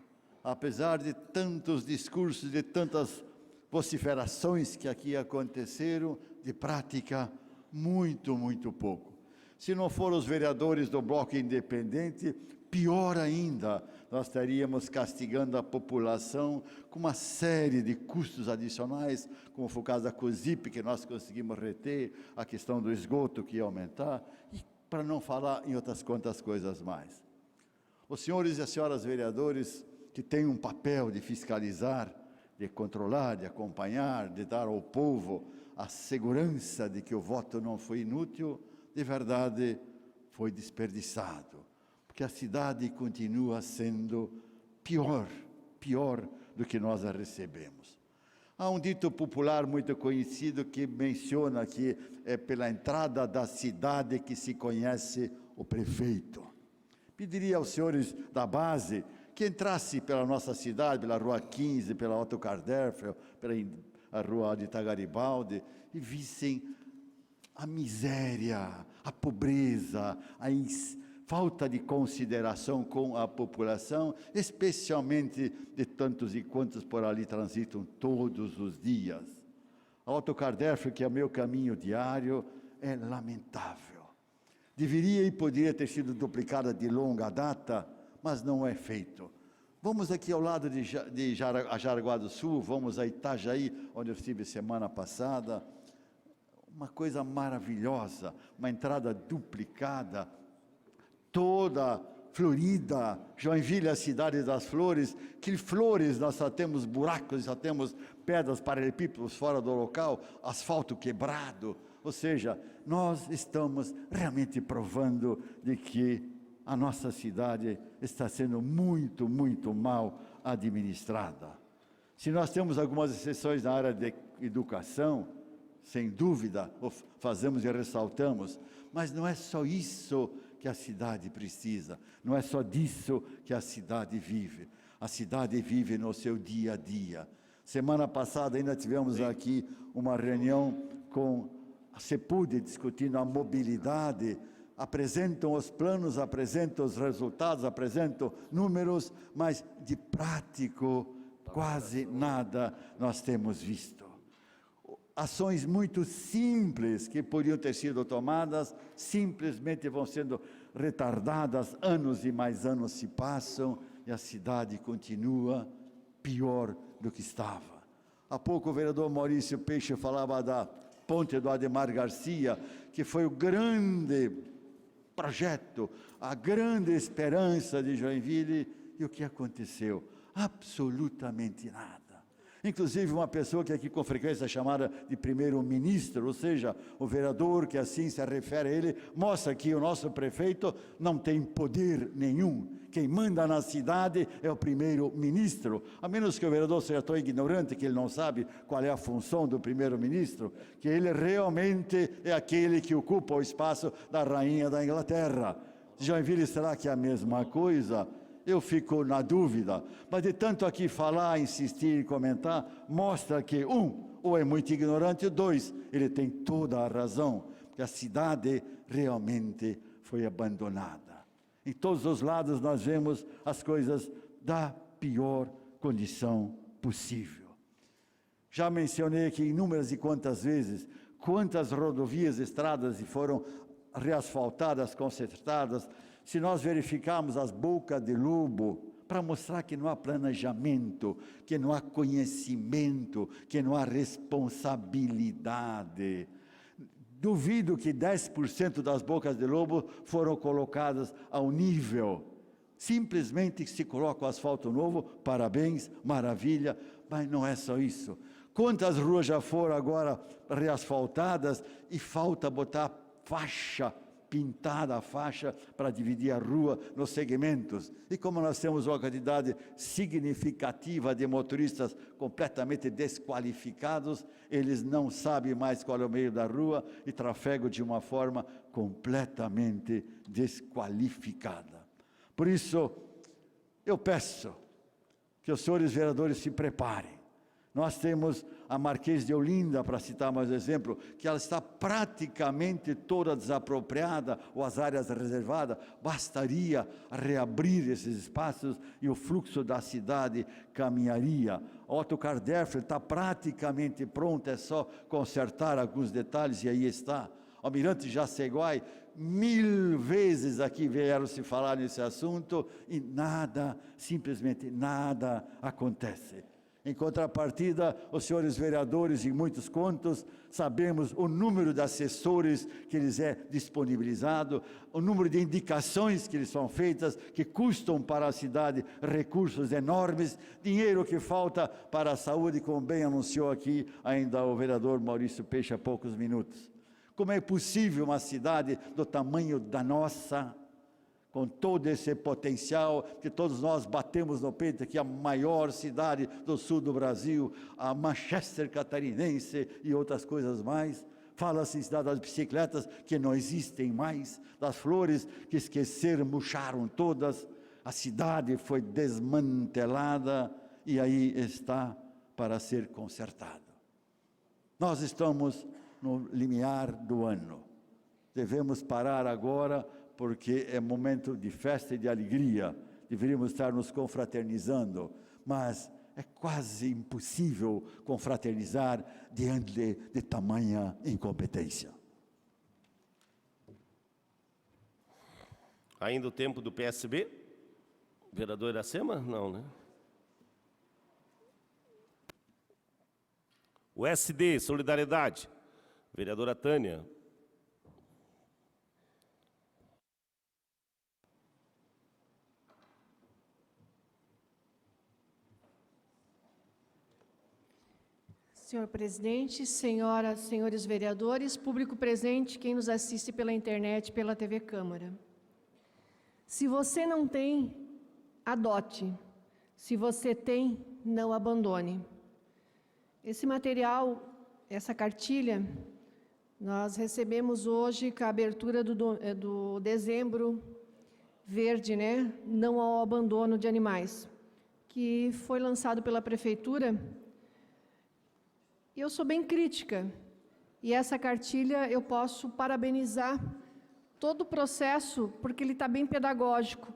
Apesar de tantos discursos, de tantas vociferações que aqui aconteceram, de prática, muito pouco. Se não foram os vereadores do Bloco Independente pior ainda, nós estaríamos castigando a população com uma série de custos adicionais, como foi o caso da COSIP, que nós conseguimos reter, a questão do esgoto que ia aumentar, e para não falar em outras quantas coisas mais. Os senhores e as senhoras vereadores, que têm um papel de fiscalizar, de controlar, de acompanhar, de dar ao povo a segurança de que o voto não foi inútil, de verdade foi desperdiçado, porque a cidade continua sendo pior do que nós a recebemos. Há um dito popular muito conhecido que menciona que é pela entrada da cidade que se conhece o prefeito. Pediria aos senhores da base que entrasse pela nossa cidade, pela Rua 15, pela Otto Karderfel, pela Rua de Itagaribaldi, e vissem a miséria, a pobreza, a falta de consideração com a população, especialmente de tantos e quantos por ali transitam todos os dias. A Otto Karderfel, que é o meu caminho diário, é lamentável. Deveria e poderia ter sido duplicada de longa data, mas não é feito. Vamos aqui ao lado de Jaraguá do Sul, vamos a Itajaí, onde eu estive semana passada. Uma coisa maravilhosa, uma entrada duplicada, toda florida. Joinville é a cidade das flores. Que flores, nós só temos buracos, só temos pedras, paralelepípedos fora do local, asfalto quebrado. Ou seja, nós estamos realmente provando de que a nossa cidade está sendo muito, muito mal administrada. Se nós temos algumas exceções na área de educação, sem dúvida, fazemos e ressaltamos, mas não é só isso que a cidade precisa, não é só disso que a cidade vive. A cidade vive no seu dia a dia. Semana passada ainda tivemos aqui uma reunião com a CEPUD discutindo a mobilidade. Apresentam os planos, apresentam os resultados, apresentam números, mas de prático quase nada nós temos visto. Ações muito simples que podiam ter sido tomadas, simplesmente vão sendo retardadas, anos e mais anos se passam e a cidade continua pior do que estava. Há pouco o vereador Maurício Peixe falava da ponte do Ademar Garcia, que foi o grande projeto, a grande esperança de Joinville, e o que aconteceu? Absolutamente nada. Inclusive uma pessoa que aqui com frequência é chamada de primeiro-ministro, ou seja, o vereador que assim se refere a ele, mostra que o nosso prefeito não tem poder nenhum. Quem manda na cidade é o primeiro-ministro, a menos que o vereador seja tão ignorante que ele não sabe qual é a função do primeiro-ministro, que ele realmente é aquele que ocupa o espaço da rainha da Inglaterra. Joinville, será que é a mesma coisa? Eu fico na dúvida, mas de tanto aqui falar, insistir e comentar, mostra que, ou é muito ignorante, dois, ele tem toda a razão, porque a cidade realmente foi abandonada. Em todos os lados nós vemos as coisas da pior condição possível. Já mencionei aqui inúmeras e quantas vezes, quantas rodovias, estradas foram reasfaltadas, consertadas. Se nós verificarmos as bocas de lobo, para mostrar que não há planejamento, que não há conhecimento, que não há responsabilidade. Duvido que 10% das bocas de lobo foram colocadas ao nível. Simplesmente se coloca o asfalto novo, parabéns, maravilha, mas não é só isso. Quantas ruas já foram agora reasfaltadas e falta botar faixa, pintada a faixa para dividir a rua nos segmentos. E como nós temos uma quantidade significativa de motoristas completamente desqualificados, eles não sabem mais qual é o meio da rua e trafegam de uma forma completamente desqualificada. Por isso, eu peço que os senhores vereadores se preparem. Nós temos a Marquês de Olinda, para citar mais um exemplo, que ela está praticamente toda desapropriada, ou as áreas reservadas, bastaria reabrir esses espaços e o fluxo da cidade caminharia. A Otto Karderfel está praticamente pronta, é só consertar alguns detalhes e aí está. Almirante Jaceguai, 1000 vezes aqui vieram se falar nesse assunto e nada, simplesmente nada acontece. Em contrapartida, os senhores vereadores, em muitos contos, sabemos o número de assessores que lhes é disponibilizado, o número de indicações que lhes são feitas, que custam para a cidade recursos enormes, dinheiro que falta para a saúde, como bem anunciou aqui ainda o vereador Maurício Peixe há poucos minutos. Como é possível uma cidade do tamanho da nossa, com todo esse potencial, que todos nós batemos no peito, que é a maior cidade do sul do Brasil, a Manchester catarinense e outras coisas mais. Fala-se em cidade das bicicletas, que não existem mais, das flores que esqueceram, murcharam todas, a cidade foi desmantelada e aí está para ser consertada. Nós estamos no limiar do ano, devemos parar agora, porque é momento de festa e de alegria, deveríamos estar nos confraternizando, mas é quase impossível confraternizar diante de tamanha incompetência. Ainda o tempo do PSB? Vereador Iracema? Não, né? O SD, Solidariedade. Vereadora Tânia. Senhor presidente, senhoras, senhores vereadores, público presente, quem nos assiste pela internet, pela TV Câmara. Se você não tem, adote. Se você tem, não abandone. Esse material, essa cartilha, nós recebemos hoje com a abertura do dezembro verde, né? Não ao abandono de animais, que foi lançado pela prefeitura. Eu sou bem crítica, e essa cartilha eu posso parabenizar todo o processo, porque ele está bem pedagógico,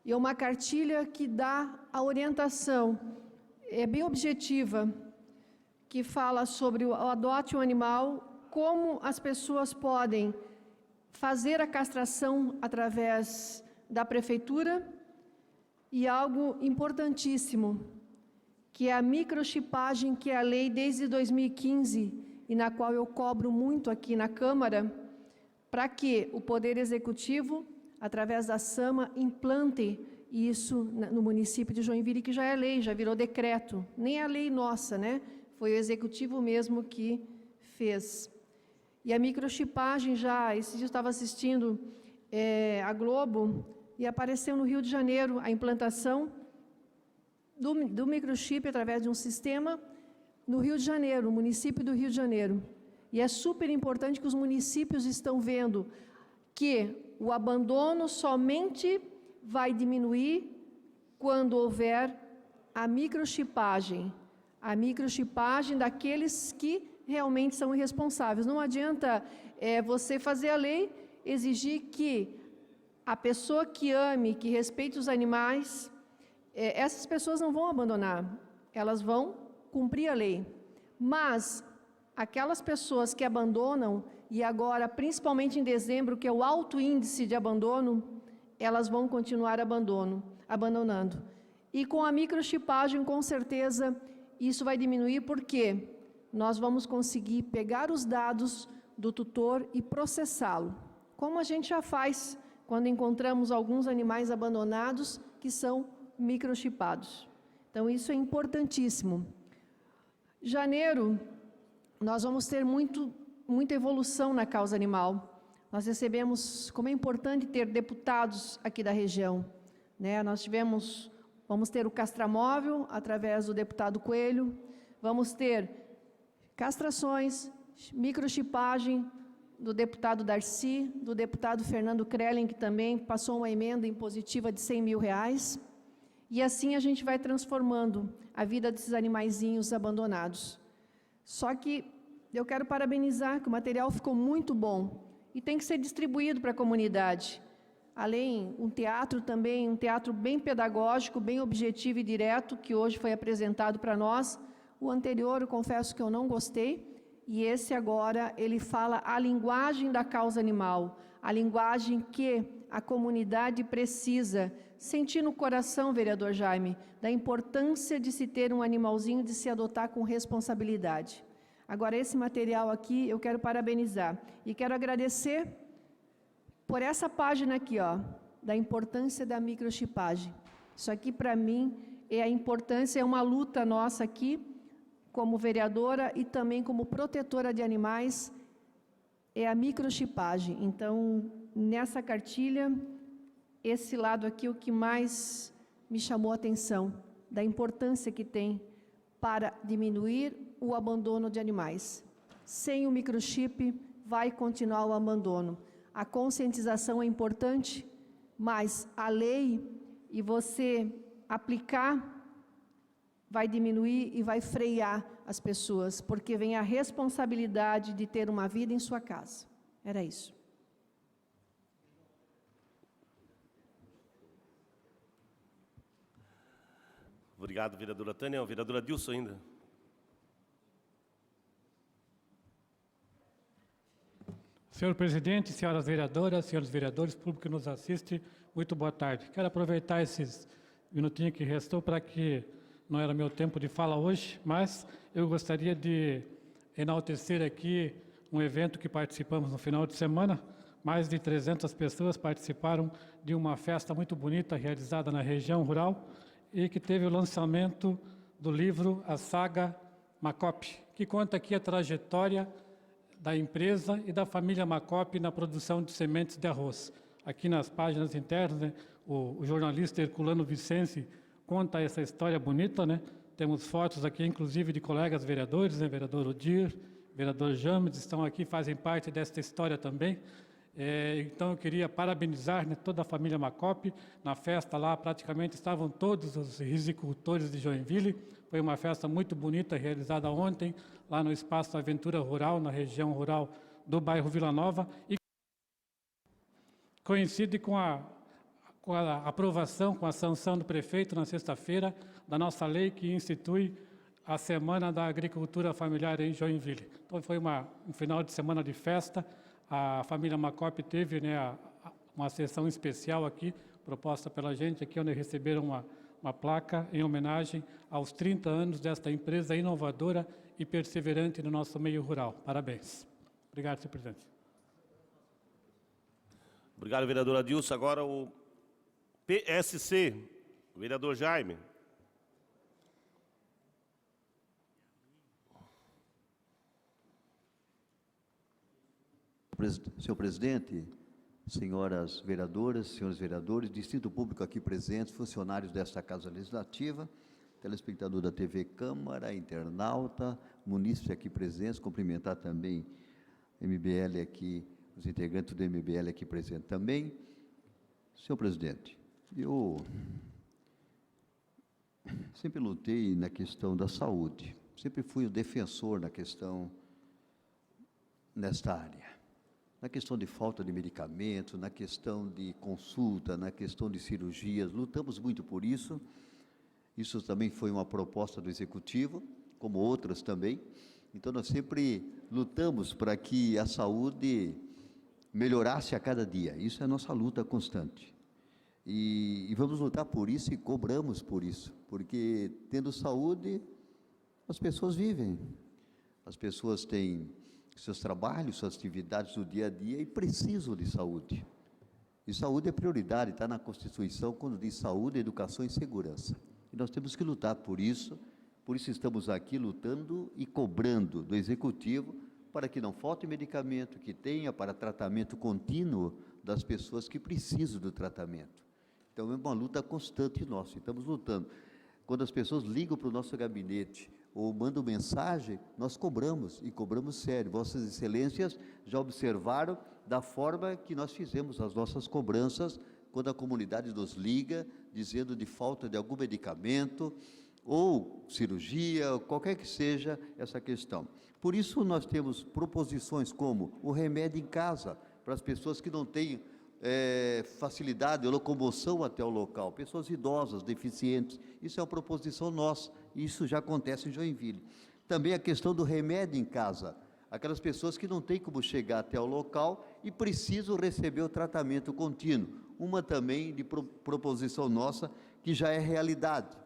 e é uma cartilha que dá a orientação, é bem objetiva, que fala sobre o adote um animal, como as pessoas podem fazer a castração através da prefeitura, e algo importantíssimo, que é a microchipagem, que é a lei desde 2015, e na qual eu cobro muito aqui na Câmara, para que o Poder Executivo, através da SAMA, implante isso no município de Joinville, que já é lei, já virou decreto. Nem é lei nossa, né? Foi o Executivo mesmo que fez. E a microchipagem já, esse dia eu estava assistindo a Globo, e apareceu no Rio de Janeiro a implantação do microchip através de um sistema no Rio de Janeiro, no município do Rio de Janeiro. E é super importante que os municípios estão vendo que o abandono somente vai diminuir quando houver a microchipagem daqueles que realmente são irresponsáveis. Não adianta você fazer a lei, exigir que a pessoa que ame, que respeite os animais, essas pessoas não vão abandonar, elas vão cumprir a lei. Mas aquelas pessoas que abandonam, e agora, principalmente em dezembro, que é o alto índice de abandono, elas vão continuar abandonando. E com a microchipagem, com certeza, isso vai diminuir, porque nós vamos conseguir pegar os dados do tutor e processá-lo, como a gente já faz quando encontramos alguns animais abandonados que são microchipados. Então, isso é importantíssimo. Janeiro, nós vamos ter muita evolução na causa animal. Nós recebemos, como é importante ter deputados aqui da região, né? Vamos ter o castramóvel, através do deputado Coelho, vamos ter castrações, microchipagem do deputado Darcy, do deputado Fernando Krelling, que também passou uma emenda impositiva de R$100 mil, e assim a gente vai transformando a vida desses animaizinhos abandonados. Só que eu quero parabenizar, que o material ficou muito bom, e tem que ser distribuído para a comunidade. Além, um teatro também, um teatro bem pedagógico, bem objetivo e direto, que hoje foi apresentado para nós. O anterior, eu confesso que eu não gostei, e esse agora, ele fala a linguagem da causa animal, a linguagem que a comunidade precisa. Sentir no coração, vereador Jaime, da importância de se ter um animalzinho, de se adotar com responsabilidade. Agora, esse material aqui, eu quero parabenizar e quero agradecer por essa página aqui, ó, da importância da microchipagem. Isso aqui, para mim, é a importância, é uma luta nossa aqui, como vereadora e também como protetora de animais, é a microchipagem. Então, nessa cartilha, esse lado aqui é o que mais me chamou a atenção, da importância que tem para diminuir o abandono de animais. Sem o microchip, vai continuar o abandono. A conscientização é importante, mas a lei e você aplicar vai diminuir e vai frear as pessoas, porque vem a responsabilidade de ter uma vida em sua casa. Era isso. Obrigado, vereadora Tânia. Vereadora Dilson ainda. Senhor presidente, senhoras vereadoras, senhores vereadores, público que nos assiste, muito boa tarde. Quero aproveitar esses minutinhos que restou para que não era meu tempo de fala hoje, mas eu gostaria de enaltecer aqui um evento que participamos no final de semana. Mais de 300 pessoas participaram de uma festa muito bonita realizada na região rural e que teve o lançamento do livro A Saga Macop, que conta aqui a trajetória da empresa e da família Macop na produção de sementes de arroz. Aqui nas páginas internas, né, o jornalista Herculano Vicente conta essa história bonita, né? Temos fotos aqui, inclusive, de colegas vereadores, né? Vereador Odir, vereador James, estão aqui, fazem parte desta história também. Então, eu queria parabenizar, né, toda a família Macop. Na festa lá, praticamente, estavam todos os risicultores de Joinville. Foi uma festa muito bonita, realizada ontem, lá no Espaço Aventura Rural, na região rural do bairro Vila Nova, e coincide com a aprovação, com a sanção do prefeito, na sexta-feira, da nossa lei que institui a Semana da Agricultura Familiar em Joinville. Então, foi um final de semana de festa. A família Macop teve, né, uma sessão especial aqui, proposta pela gente, aqui onde receberam uma placa em homenagem aos 30 anos desta empresa inovadora e perseverante no nosso meio rural. Parabéns. Obrigado, senhor presidente. Obrigado, vereadora Dilson. Agora o PSC, o vereador Jaime. Senhor presidente, senhoras vereadoras, senhores vereadores, distrito público aqui presentes, funcionários desta Casa Legislativa, telespectador da TV Câmara, internauta, munícipe aqui presentes, cumprimentar também MBL aqui, os integrantes do MBL aqui presentes também. Senhor presidente, eu sempre lutei na questão da saúde, sempre fui o defensor nesta área. Na questão de falta de medicamentos, na questão de consulta, na questão de cirurgias, lutamos muito por isso. Isso também foi uma proposta do Executivo, como outras também. Então, nós sempre lutamos para que a saúde melhorasse a cada dia. Isso é a nossa luta constante. E vamos lutar por isso e cobramos por isso, porque tendo saúde, as pessoas vivem. As pessoas têm seus trabalhos, suas atividades do dia a dia e precisam de saúde. E saúde é prioridade, está na Constituição, quando diz saúde, educação e segurança. E nós temos que lutar por isso estamos aqui lutando e cobrando do Executivo para que não falte medicamento, que tenha para tratamento contínuo das pessoas que precisam do tratamento. Então, é uma luta constante nossa, estamos lutando. Quando as pessoas ligam para o nosso gabinete ou mandam mensagem, nós cobramos, e cobramos sério. Vossas Excelências já observaram da forma que nós fizemos as nossas cobranças, quando a comunidade nos liga, dizendo de falta de algum medicamento, ou cirurgia, qualquer que seja essa questão. Por isso, nós temos proposições como o remédio em casa, para as pessoas que não têm facilidade ou locomoção até o local, pessoas idosas, deficientes. Isso é uma proposição nossa, isso já acontece em Joinville. Também a questão do remédio em casa. aquelas pessoas que não têm como chegar até o local e precisam receber o tratamento contínuo. Uma também de proposição nossa, que já é realidade.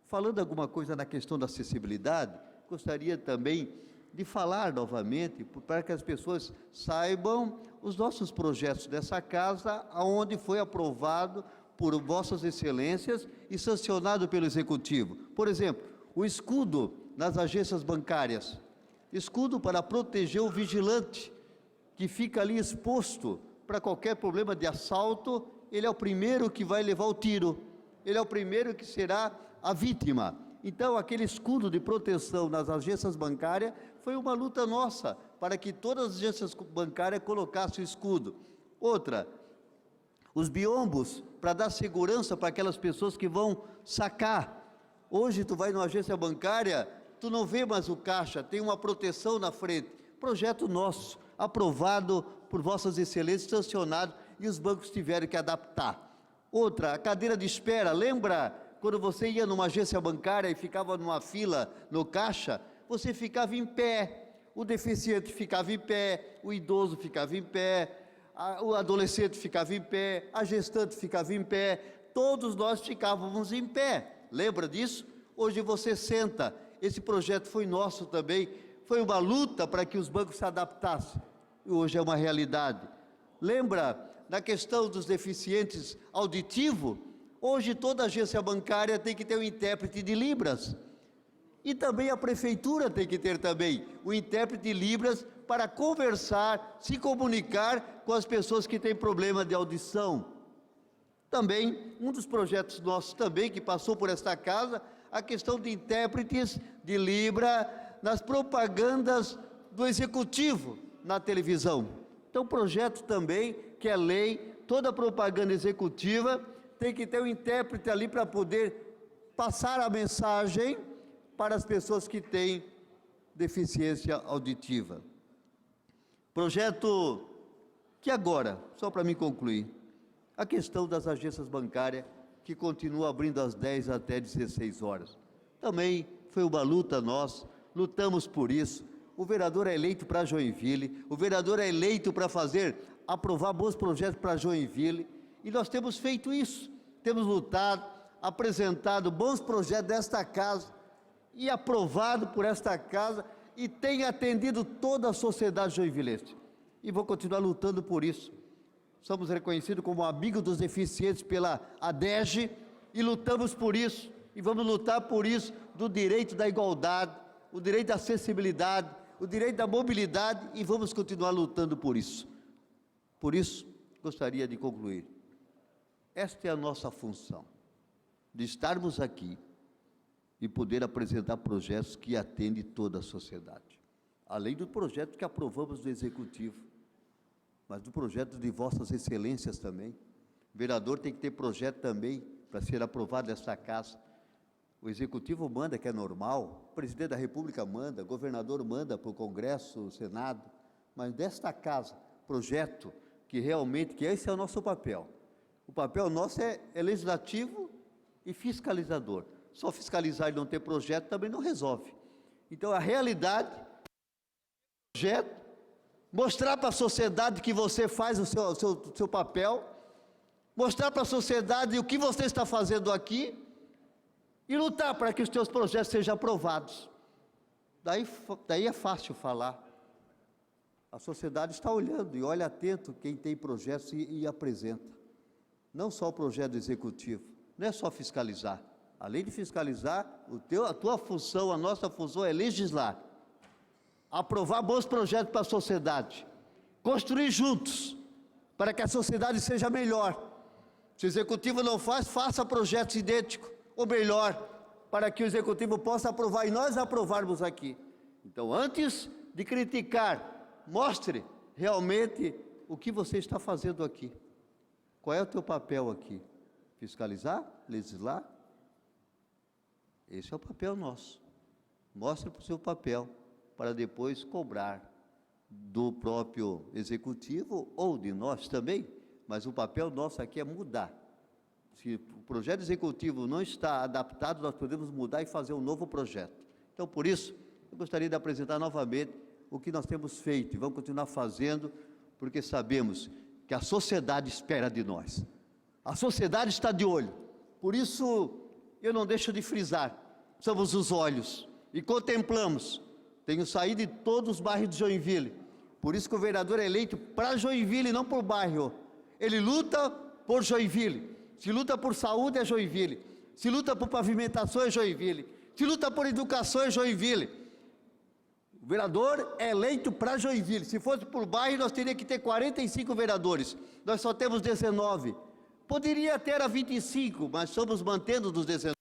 Falando alguma coisa na questão da acessibilidade, gostaria também de falar novamente, para que as pessoas saibam os nossos projetos dessa casa, onde foi aprovado por vossas excelências e sancionado pelo Executivo. Por exemplo, o escudo nas agências bancárias, escudo para proteger o vigilante, que fica ali exposto para qualquer problema de assalto, ele é o primeiro que vai levar o tiro, ele é o primeiro que será a vítima. Então, aquele escudo de proteção nas agências bancárias foi uma luta nossa, para que todas as agências bancárias colocassem o escudo. Outra, os biombos, para dar segurança para aquelas pessoas que vão sacar. Hoje, tu vai numa agência bancária, tu não vê mais o caixa, tem uma proteção na frente. Projeto nosso, aprovado por vossas excelências, sancionado, e os bancos tiveram que adaptar. Outra, a cadeira de espera, lembra quando você ia numa agência bancária e ficava numa fila no caixa, você ficava em pé, o deficiente ficava em pé, o idoso ficava em pé, o adolescente ficava em pé, a gestante ficava em pé, todos nós ficávamos em pé. Lembra disso? Hoje você senta. Esse projeto foi nosso também, foi uma luta para que os bancos se adaptassem, e hoje é uma realidade. Lembra da questão dos deficientes auditivos? Hoje toda agência bancária tem que ter um intérprete de Libras, e também a prefeitura tem que ter também o intérprete de Libras para conversar, se comunicar com as pessoas que têm problema de audição. Também, um dos projetos nossos também, que passou por esta casa, a questão de intérpretes de Libra nas propagandas do Executivo na televisão. Então, projeto também, que é lei, toda propaganda executiva tem que ter um intérprete ali para poder passar a mensagem para as pessoas que têm deficiência auditiva. Projeto que agora, só para me concluir, a questão das agências bancárias, que continua abrindo às 10 até 16 horas. Também foi uma luta nossa, lutamos por isso. O vereador é eleito para Joinville, o vereador é eleito para aprovar bons projetos para Joinville, e nós temos feito isso, temos lutado, apresentado bons projetos desta casa, e aprovado por esta casa, e tem atendido toda a sociedade joinvilense. E vou continuar lutando por isso. Somos reconhecidos como amigo dos deficientes pela ADEGE, e lutamos por isso, e vamos lutar por isso, do direito da igualdade, o direito da acessibilidade, o direito da mobilidade, e vamos continuar lutando por isso. Por isso, gostaria de concluir. Esta é a nossa função, de estarmos aqui e poder apresentar projetos que atendem toda a sociedade. Além do projeto que aprovamos do Executivo, mas do projeto de vossas excelências também. O vereador tem que ter projeto também para ser aprovado nesta casa. O Executivo manda, que é normal, o Presidente da República manda, o governador manda para o Congresso, o Senado, mas desta casa, projeto que realmente, que esse é o nosso papel. O papel nosso é legislativo e fiscalizador. Só fiscalizar e não ter projeto também não resolve. Então, a realidade, projeto, mostrar para a sociedade que você faz o seu papel, mostrar para a sociedade o que você está fazendo aqui, e lutar para que os teus projetos sejam aprovados. Daí é fácil falar. A sociedade está olhando e olha atento quem tem projetos e apresenta. Não só o projeto executivo, não é só fiscalizar. Além de fiscalizar, a tua função, a nossa função é legislar. Aprovar bons projetos para a sociedade. Construir juntos, para que a sociedade seja melhor. Se o executivo não faz, faça projetos idênticos, ou melhor, para que o executivo possa aprovar e nós aprovarmos aqui. Então, antes de criticar, mostre realmente o que você está fazendo aqui. Qual é o teu papel aqui? Fiscalizar? Legislar? Esse é o papel nosso. Mostre o seu papel, para depois cobrar do próprio executivo ou de nós também, mas o papel nosso aqui é mudar. Se o projeto executivo não está adaptado, nós podemos mudar e fazer um novo projeto. Então, por isso, eu gostaria de apresentar novamente o que nós temos feito e vamos continuar fazendo, porque sabemos que a sociedade espera de nós. A sociedade está de olho. Por isso, eu não deixo de frisar, somos os olhos e contemplamos. Tenho saído de todos os bairros de Joinville. Por isso que o vereador é eleito para Joinville, não por bairro. Ele luta por Joinville. Se luta por saúde, é Joinville. Se luta por pavimentação, é Joinville. Se luta por educação, é Joinville. O vereador é eleito para Joinville. Se fosse por bairro, nós teríamos que ter 45 vereadores. Nós só temos 19. Poderia ter a 25, mas estamos mantendo dos 19.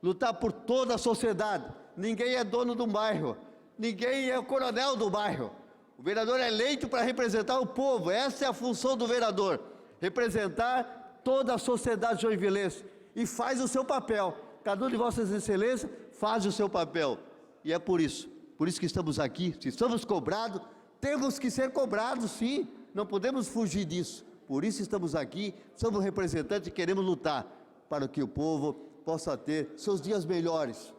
Lutar por toda a sociedade. Ninguém é dono do bairro. Ninguém é o coronel do bairro. O vereador é eleito para representar o povo. Essa é a função do vereador. Representar toda a sociedade joinvilense. E faz o seu papel. Cada um de vossas excelências faz o seu papel. E é por isso que estamos aqui. Se estamos cobrados, temos que ser cobrados, sim. Não podemos fugir disso. Por isso estamos aqui, somos representantes e queremos lutar para que o povo possa ter seus dias melhores,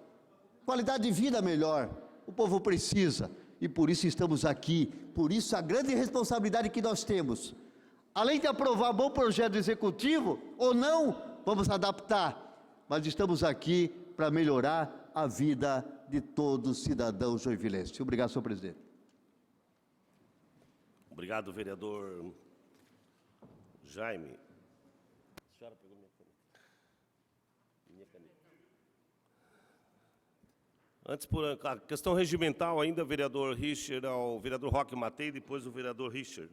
qualidade de vida melhor. O povo precisa e por isso estamos aqui. Por isso a grande responsabilidade que nós temos, além de aprovar bom projeto executivo ou não, vamos adaptar, mas estamos aqui para melhorar a vida de todos os cidadãos joinvilenses. Obrigado, senhor presidente. Obrigado, vereador Jaime. A senhora pegou minha caneta. Antes, por a questão regimental ainda, vereador Richer ao vereador Roque Matei, depois o vereador Richer.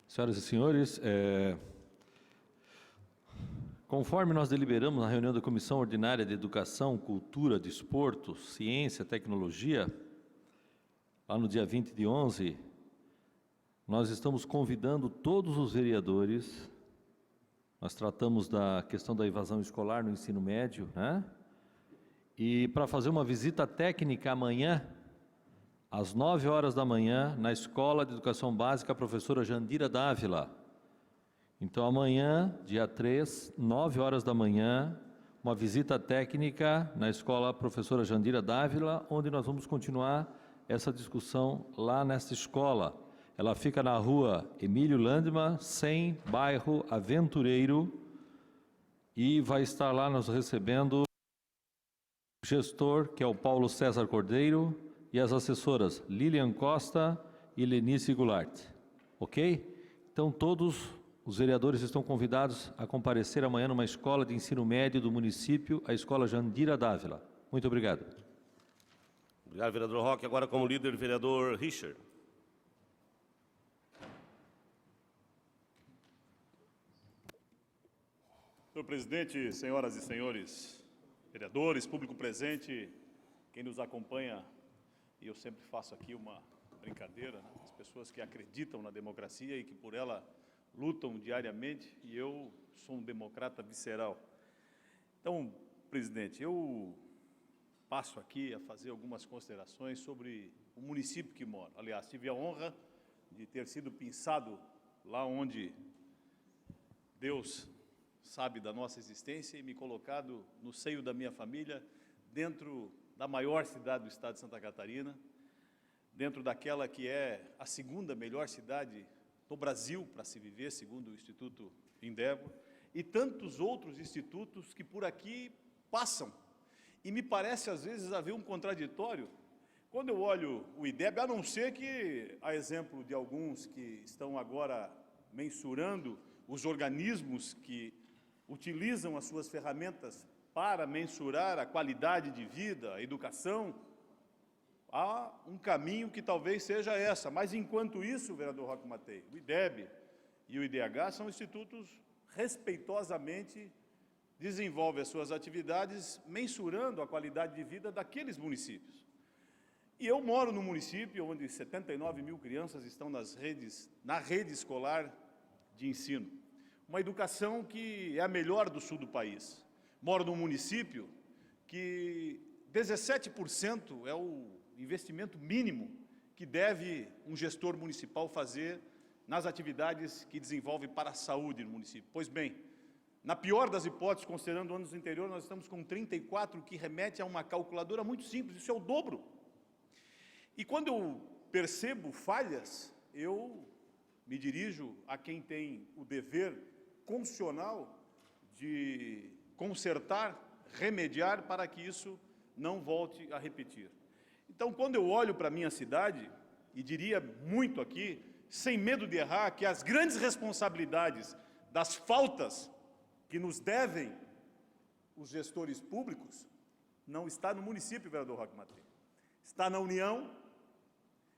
Senhoras e senhores, conforme nós deliberamos na reunião da Comissão Ordinária de Educação, Cultura, Desporto, Ciência, Tecnologia, lá no dia 20 de 11, nós estamos convidando todos os vereadores, nós tratamos da questão da evasão escolar no ensino médio, né? E para fazer uma visita técnica amanhã, às 9 horas da manhã, na Escola de Educação Básica, a professora Jandira Dávila. Então, amanhã, dia 3, 9 horas da manhã, uma visita técnica na Escola Professora Jandira Dávila, onde nós vamos continuar essa discussão lá nessa escola. Ela fica na rua Emílio Landman, 100, bairro Aventureiro, e vai estar lá nos recebendo o gestor, que é o Paulo César Cordeiro, e as assessoras Lilian Costa e Lenice Goulart. Ok? Então, todos os vereadores estão convidados a comparecer amanhã numa escola de ensino médio do município, a Escola Jandira Dávila. Muito obrigado. Obrigado, vereador Roque. Agora, como líder, vereador Richer. Senhor presidente, senhoras e senhores vereadores, público presente, quem nos acompanha, e eu sempre faço aqui uma brincadeira, né? As pessoas que acreditam na democracia e que por ela lutam diariamente, e eu sou um democrata visceral. Então, presidente, eu passo aqui a fazer algumas considerações sobre o município que moro. Aliás, tive a honra de ter sido pensado lá onde Deus sabe da nossa existência e me colocado no seio da minha família, dentro da maior cidade do estado de Santa Catarina, dentro daquela que é a segunda melhor cidade do Brasil para se viver, segundo o Instituto Indebo, e tantos outros institutos que por aqui passam. E me parece, às vezes, haver um contraditório. Quando eu olho o IDEB, a não ser que, a exemplo de alguns que estão agora mensurando os organismos que utilizam as suas ferramentas para mensurar a qualidade de vida, a educação, há um caminho que talvez seja essa. Mas, enquanto isso, vereador Roque Matei, o IDEB e o IDH são institutos respeitosamente desenvolvem as suas atividades mensurando a qualidade de vida daqueles municípios. E eu moro num município onde 79 mil crianças estão na rede escolar de ensino. Uma educação que é a melhor do sul do país. Moro num município que 17% é o investimento mínimo que deve um gestor municipal fazer nas atividades que desenvolve para a saúde no município. Pois bem, na pior das hipóteses, considerando anos anteriores, nós estamos com 34, que remete a uma calculadora muito simples, isso é o dobro. E quando eu percebo falhas, eu me dirijo a quem tem o dever constitucional de consertar, remediar, para que isso não volte a repetir. Então, quando eu olho para a minha cidade, e diria muito aqui, sem medo de errar, que as grandes responsabilidades das faltas que nos devem os gestores públicos não está no município, vereador Roque Matei. Está na União,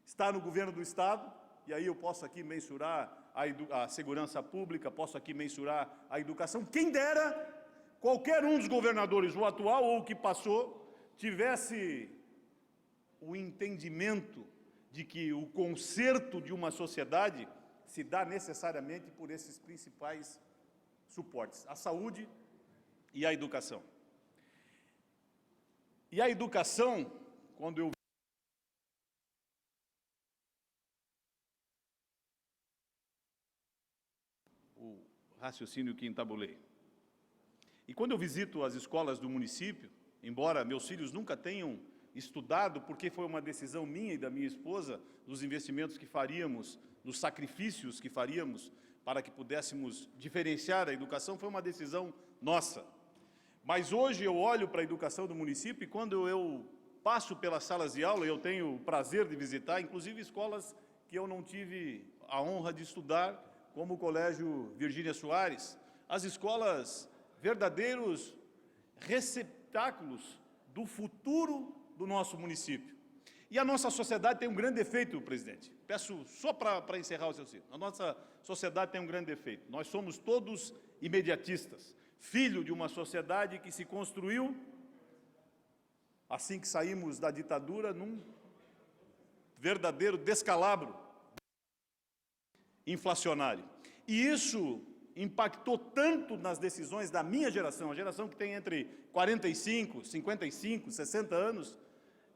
está no governo do Estado, e aí eu posso aqui mensurar a segurança pública, posso aqui mensurar a educação. Quem dera qualquer um dos governadores, o atual ou o que passou, tivesse o entendimento de que o conserto de uma sociedade se dá necessariamente por esses principais suportes, a saúde e a educação. E a educação, quando eu o raciocínio que entabulei. E quando eu visito as escolas do município, embora meus filhos nunca tenham estudado, porque foi uma decisão minha e da minha esposa, dos investimentos que faríamos, dos sacrifícios que faríamos para que pudéssemos diferenciar a educação, foi uma decisão nossa. Mas hoje eu olho para a educação do município e quando eu passo pelas salas de aula, eu tenho o prazer de visitar, inclusive escolas que eu não tive a honra de estudar, como o Colégio Virgínia Soares, as escolas verdadeiros receptáculos do futuro do nosso município. E a nossa sociedade tem um grande defeito, presidente. Peço só para encerrar o seu ciclo. A nossa sociedade tem um grande defeito. Nós somos todos imediatistas, filho de uma sociedade que se construiu, assim que saímos da ditadura, num verdadeiro descalabro inflacionário. E isso impactou tanto nas decisões da minha geração, a geração que tem entre 45, 55, 60 anos,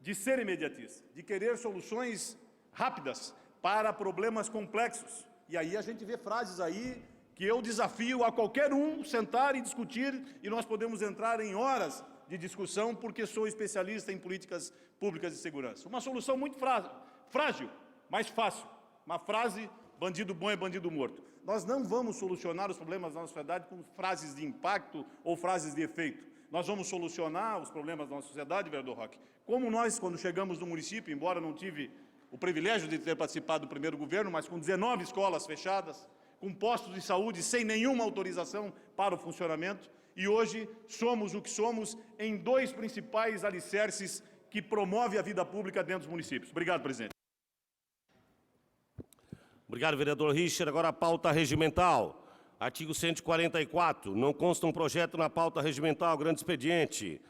de ser imediatista, de querer soluções rápidas para problemas complexos. E aí a gente vê frases aí que eu desafio a qualquer um sentar e discutir, e nós podemos entrar em horas de discussão, porque sou especialista em políticas públicas de segurança. Uma solução muito frágil, mas fácil. Uma frase: bandido bom é bandido morto. Nós não vamos solucionar os problemas da nossa sociedade com frases de impacto ou frases de efeito. Nós vamos solucionar os problemas da nossa sociedade, vereador Roque, como nós, quando chegamos no município, embora não tive o privilégio de ter participado do primeiro governo, mas com 19 escolas fechadas, com postos de saúde sem nenhuma autorização para o funcionamento, e hoje somos o que somos em dois principais alicerces que promovem a vida pública dentro dos municípios. Obrigado, presidente. Obrigado, vereador Richer. Agora a pauta regimental. Artigo 144. Não consta um projeto na pauta regimental. Grande expediente.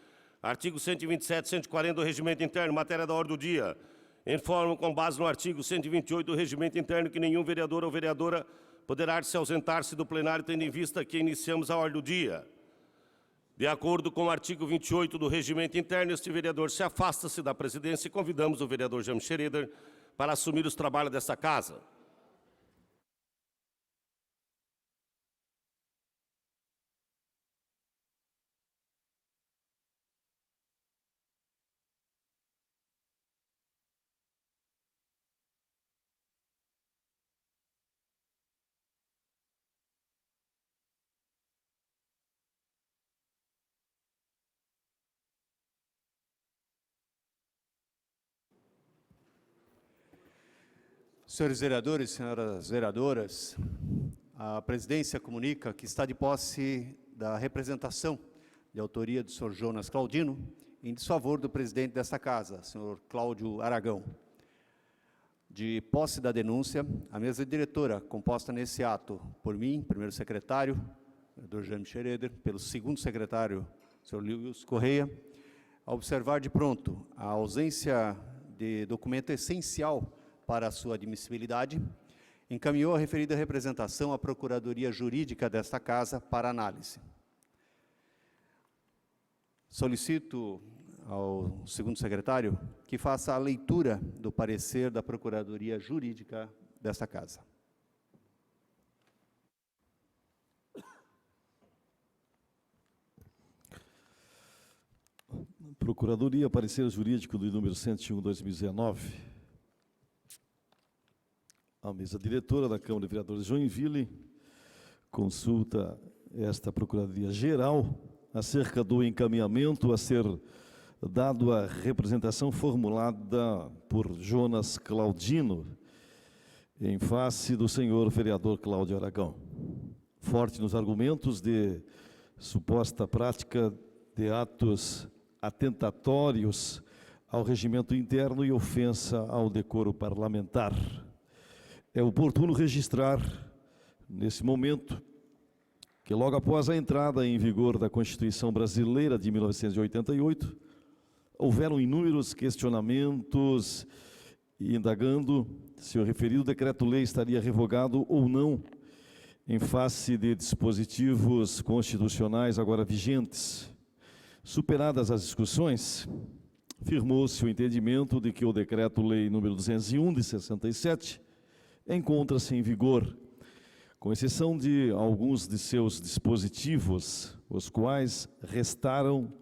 Artigo 127, 140 do Regimento Interno, matéria da ordem do dia. Informo, com base no artigo 128 do Regimento Interno, que nenhum vereador ou vereadora poderá se ausentar-se do plenário, tendo em vista que iniciamos a ordem do dia. De acordo com o artigo 28 do Regimento Interno, este vereador se afasta-se da presidência e convidamos o vereador James Schroeder para assumir os trabalhos dessa casa. Senhores vereadores, senhoras vereadoras, a presidência comunica que está de posse da representação de autoria do senhor Jonas Claudino, em desfavor do presidente desta casa, senhor Cláudio Aragão. De posse da denúncia, a mesa diretora, composta nesse ato por mim, primeiro secretário, vereador James Schroeder, pelo segundo secretário, senhor Luiz Correia, a observar de pronto a ausência de documento essencial para a sua admissibilidade, encaminhou a referida representação à Procuradoria Jurídica desta Casa para análise. Solicito ao segundo secretário que faça a leitura do parecer da Procuradoria Jurídica desta Casa. Procuradoria, parecer jurídico do número 101/2019. A mesa diretora da Câmara de Vereadores de Joinville consulta esta Procuradoria Geral acerca do encaminhamento a ser dado à representação formulada por Jonas Claudino em face do senhor vereador Cláudio Aragão. Forte nos argumentos de suposta prática de atos atentatórios ao regimento interno e ofensa ao decoro parlamentar. É oportuno registrar, nesse momento, que logo após a entrada em vigor da Constituição Brasileira de 1988, houveram inúmeros questionamentos indagando se o referido decreto-lei estaria revogado ou não em face de dispositivos constitucionais agora vigentes. Superadas as discussões, firmou-se o entendimento de que o decreto-lei número 201 de 67 encontra-se em vigor, com exceção de alguns de seus dispositivos, os quais restaram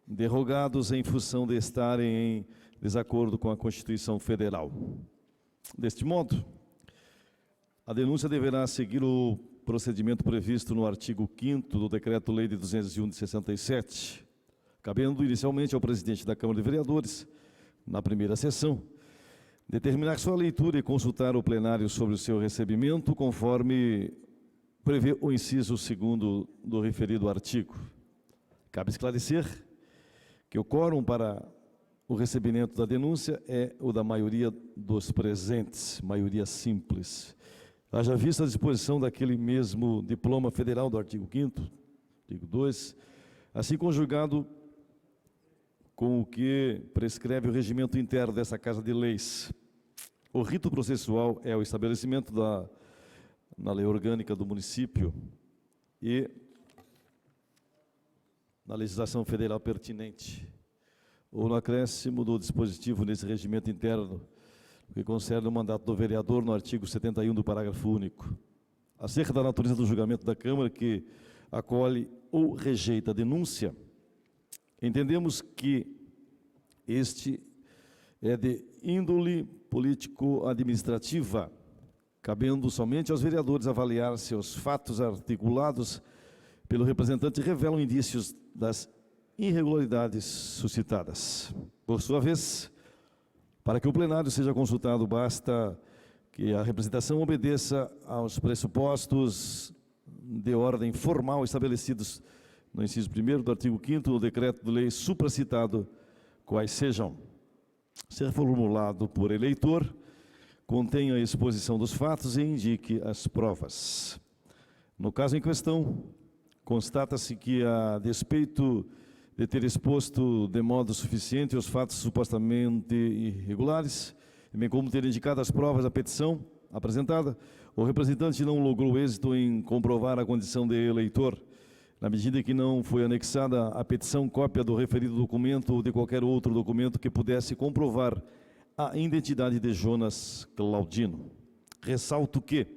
derrogados em função de estarem em desacordo com a Constituição Federal. Deste modo, a denúncia deverá seguir o procedimento previsto no artigo 5º do Decreto-Lei de 201 de 67, cabendo inicialmente ao presidente da Câmara de Vereadores, na primeira sessão, determinar sua leitura e consultar o plenário sobre o seu recebimento, conforme prevê o inciso 2º do referido artigo. Cabe esclarecer que o quórum para o recebimento da denúncia é o da maioria dos presentes, maioria simples. Haja vista a disposição daquele mesmo diploma federal do artigo 5º, artigo 2, assim conjugado com o que prescreve o regimento interno dessa Casa de Leis. O rito processual é o estabelecimento na lei orgânica do município e na legislação federal pertinente, ou no acréscimo do dispositivo nesse regimento interno, que concerne o mandato do vereador no artigo 71 do parágrafo único. Acerca da natureza do julgamento da Câmara, que acolhe ou rejeita a denúncia, entendemos que este é de índole político-administrativa, cabendo somente aos vereadores avaliar se os fatos articulados pelo representante revelam indícios das irregularidades suscitadas. Por sua vez, para que o plenário seja consultado, basta que a representação obedeça aos pressupostos de ordem formal estabelecidos no inciso 1º do artigo 5º do decreto-lei supracitado, quais sejam: ser formulado por eleitor, contenha a exposição dos fatos e indique as provas. No caso em questão, constata-se que, a despeito de ter exposto de modo suficiente os fatos supostamente irregulares, bem como ter indicado as provas da petição apresentada, o representante não logrou êxito em comprovar a condição de eleitor, na medida que não foi anexada à petição cópia do referido documento ou de qualquer outro documento que pudesse comprovar a identidade de Jonas Claudino. Ressalto que,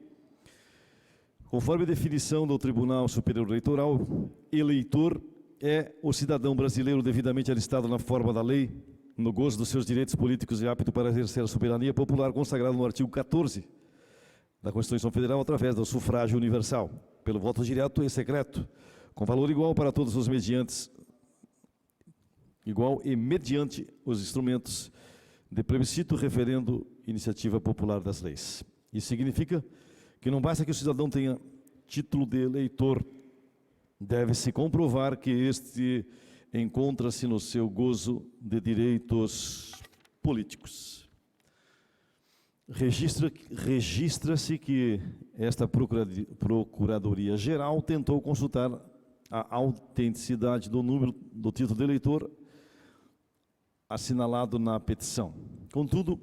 conforme a definição do Tribunal Superior Eleitoral, eleitor é o cidadão brasileiro devidamente alistado na forma da lei, no gozo dos seus direitos políticos e apto para exercer a soberania popular consagrado no artigo 14 da Constituição Federal através do sufrágio universal, pelo voto direto e secreto, com valor igual para todos os mediantes, igual e mediante os instrumentos de plebiscito, referendo, iniciativa popular das leis. Isso significa que não basta que o cidadão tenha título de eleitor, deve-se comprovar que este encontra-se no seu gozo de direitos políticos. Registra-se que esta Procuradoria Geral tentou consultar a autenticidade do número do título de eleitor assinalado na petição. Contudo,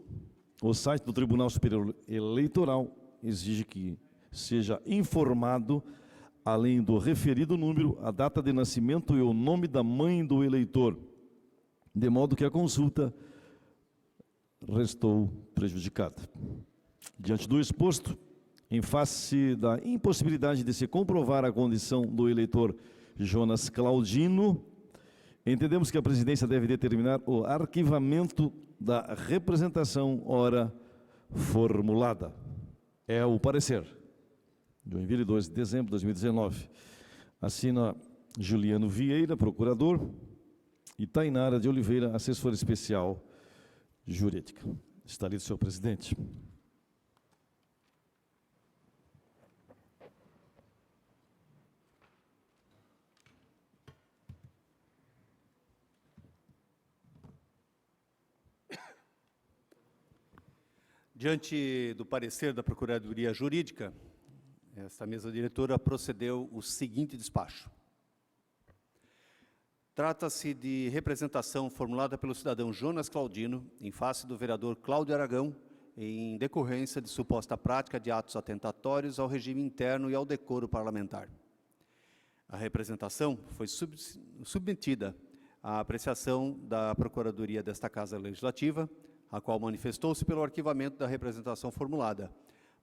o site do Tribunal Superior Eleitoral exige que seja informado além do referido número, a data de nascimento e o nome da mãe do eleitor, de modo que a consulta restou prejudicada. Diante do exposto, em face da impossibilidade de se comprovar a condição do eleitor Jonas Claudino, entendemos que a presidência deve determinar o arquivamento da representação ora formulada. É o parecer. Joinville, 2 de dezembro de 2019. Assina Juliano Vieira, procurador, e Tainara de Oliveira, assessora especial jurídica. Está lido, senhor presidente. Diante do parecer da Procuradoria Jurídica, esta mesa diretora procedeu o seguinte despacho. Trata-se de representação formulada pelo cidadão Jonas Claudino, em face do vereador Cláudio Aragão, em decorrência de suposta prática de atos atentatórios ao regime interno e ao decoro parlamentar. A representação foi submetida à apreciação da Procuradoria desta Casa Legislativa, a qual manifestou-se pelo arquivamento da representação formulada,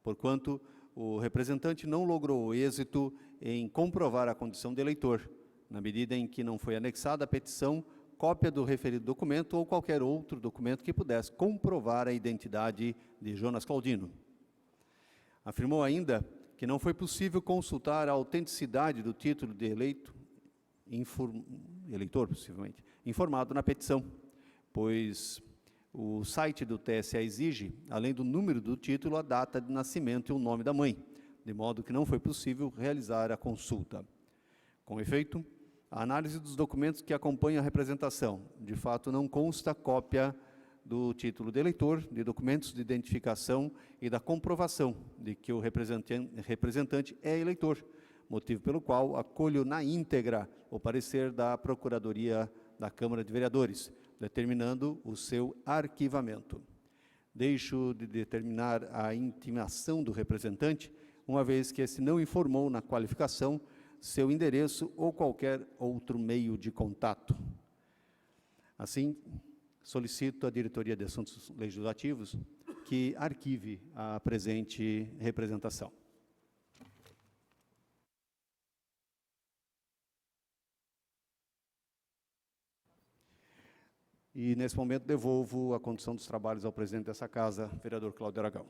porquanto o representante não logrou êxito em comprovar a condição de eleitor, na medida em que não foi anexada à petição cópia do referido documento ou qualquer outro documento que pudesse comprovar a identidade de Jonas Claudino. Afirmou ainda que não foi possível consultar a autenticidade do título de eleitor, possivelmente, informado na petição, pois o site do TSE exige, além do número do título, a data de nascimento e o nome da mãe, de modo que não foi possível realizar a consulta. Com efeito, a análise dos documentos que acompanham a representação, de fato não consta cópia do título de eleitor, de documentos de identificação e da comprovação de que o representante é eleitor, motivo pelo qual acolho na íntegra o parecer da Procuradoria da Câmara de Vereadores, determinando o seu arquivamento. Deixo de determinar a intimação do representante, uma vez que esse não informou na qualificação seu endereço ou qualquer outro meio de contato. Assim, solicito à Diretoria de Assuntos Legislativos que arquive a presente representação. E, nesse momento, devolvo a condução dos trabalhos ao presidente dessa Casa, vereador Cláudio Aragão.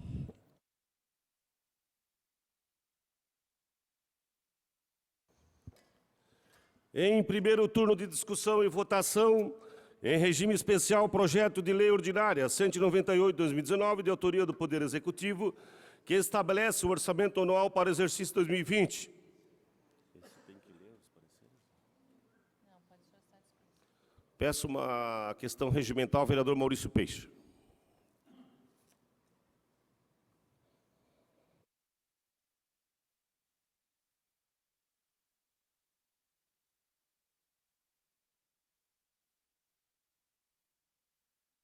Em primeiro turno de discussão e votação, em regime especial, projeto de lei ordinária 198/2019, de autoria do Poder Executivo, que estabelece o orçamento anual para o exercício 2020. Peço uma questão regimental, vereador Maurício Peixe.